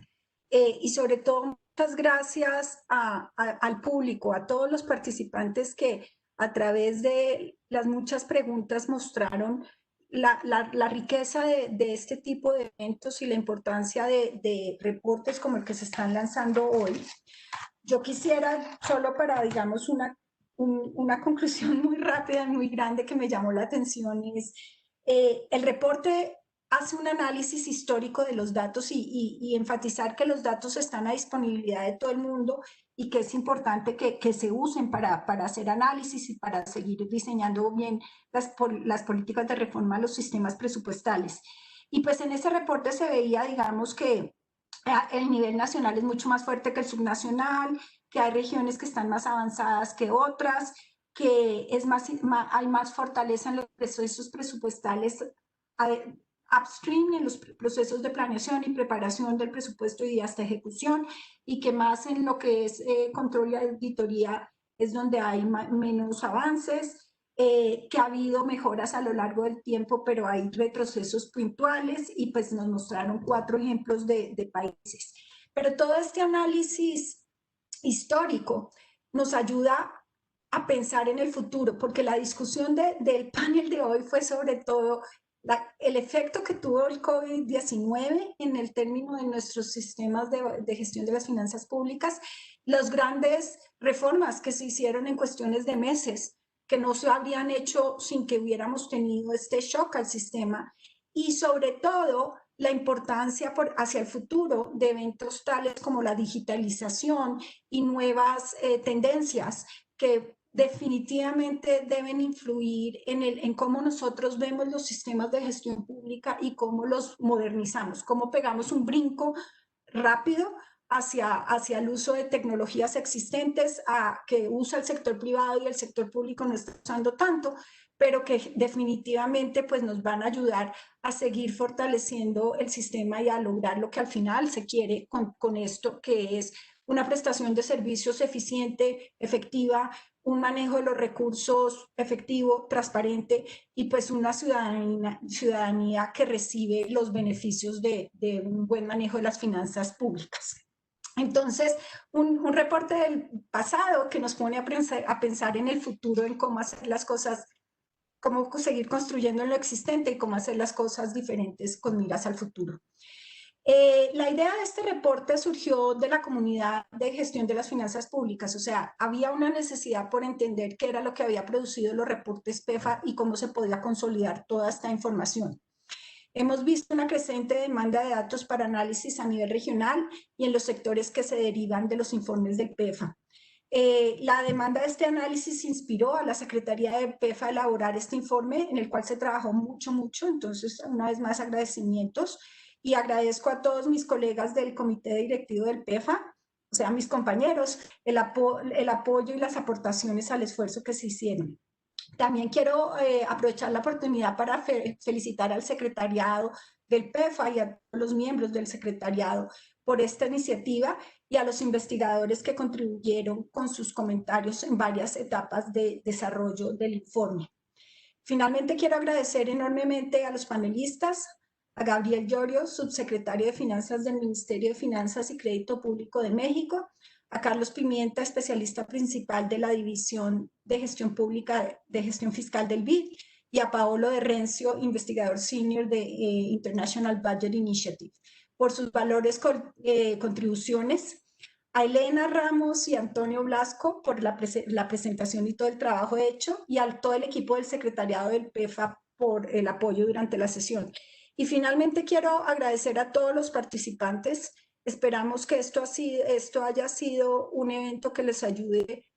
y sobre todo muchas gracias al público, a todos los participantes que a través de las muchas preguntas mostraron la riqueza de este tipo de eventos y la importancia de reportes como el que se están lanzando hoy. Yo quisiera, solo para, digamos, una conclusión muy rápida, muy grande que me llamó la atención es el reporte hace un análisis histórico de los datos y enfatizar que los datos están a disponibilidad de todo el mundo y que es importante que se usen para hacer análisis y para seguir diseñando bien las políticas de reforma a los sistemas presupuestales. Y pues en ese reporte se veía, digamos, que el nivel nacional es mucho más fuerte que el subnacional, que hay regiones que están más avanzadas que otras, que hay más fortaleza en los procesos presupuestales upstream, en los procesos de planeación y preparación del presupuesto y hasta ejecución, y que más en lo que es control y auditoría es donde hay menos avances, que ha habido mejoras a lo largo del tiempo, pero hay retrocesos puntuales, y pues nos mostraron 4 ejemplos de países. Pero todo este análisis histórico nos ayuda a pensar en el futuro, porque la discusión del panel de hoy fue sobre todo el efecto que tuvo el COVID-19 en el término de nuestros sistemas de gestión de las finanzas públicas, las grandes reformas que se hicieron en cuestiones de meses, que no se habrían hecho sin que hubiéramos tenido este shock al sistema, y sobre todo la importancia hacia el futuro de eventos tales como la digitalización y nuevas tendencias que definitivamente deben influir en cómo nosotros vemos los sistemas de gestión pública y cómo los modernizamos, cómo pegamos un brinco rápido hacia el uso de tecnologías existentes que usa el sector privado y el sector público no está usando tanto, pero que definitivamente pues, nos van a ayudar a seguir fortaleciendo el sistema y a lograr lo que al final se quiere con esto, que es una prestación de servicios eficiente, efectiva, un manejo de los recursos efectivo, transparente, y pues una ciudadanía que recibe los beneficios de un buen manejo de las finanzas públicas. Entonces, un reporte del pasado que nos pone a pensar en el futuro, en cómo hacer las cosas, cómo seguir construyendo lo existente y cómo hacer las cosas diferentes con miras al futuro. La idea de este reporte surgió de la comunidad de gestión de las finanzas públicas, o sea, había una necesidad por entender qué era lo que había producido los reportes PEFA y cómo se podía consolidar toda esta información. Hemos visto una creciente demanda de datos para análisis a nivel regional y en los sectores que se derivan de los informes del PEFA. La demanda de este análisis inspiró a la Secretaría de PEFA a elaborar este informe, en el cual se trabajó mucho, entonces una vez más agradecimientos, y agradezco a todos mis colegas del comité directivo del PEFA, o sea, mis compañeros, el apoyo y las aportaciones al esfuerzo que se hicieron. También quiero aprovechar la oportunidad para felicitar al secretariado del PEFA y a todos los miembros del secretariado por esta iniciativa y a los investigadores que contribuyeron con sus comentarios en varias etapas de desarrollo del informe. Finalmente, quiero agradecer enormemente a los panelistas, a Gabriel Llorio, subsecretario de Finanzas del Ministerio de Finanzas y Crédito Público de México, a Carlos Pimienta, especialista principal de la División de Gestión Pública de Gestión Fiscal del BID, y a Paolo de Rencio, investigador senior de International Budget Initiative, por sus valores contribuciones a Elena Ramos y Antonio Blasco por la presentación y todo el trabajo hecho, y a todo el equipo del secretariado del PEFA por el apoyo durante la sesión. Y finalmente quiero agradecer a todos los participantes. Esperamos que esto haya sido un evento que les ayude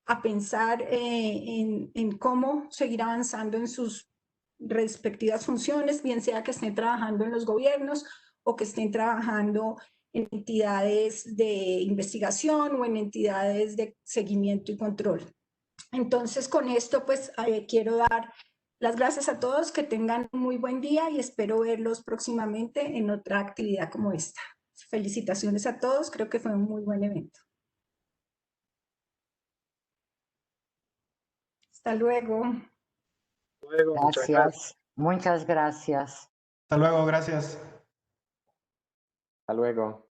a pensar en cómo seguir avanzando en sus respectivas funciones, bien sea que estén trabajando en los gobiernos o que estén trabajando en entidades de investigación o en entidades de seguimiento y control. Entonces, con esto, pues, quiero dar las gracias a todos, que tengan un muy buen día y espero verlos próximamente en otra actividad como esta. Felicitaciones a todos, creo que fue un muy buen evento. Hasta luego. Luego, muchas gracias. Muchas gracias. Hasta luego, gracias. Hasta luego.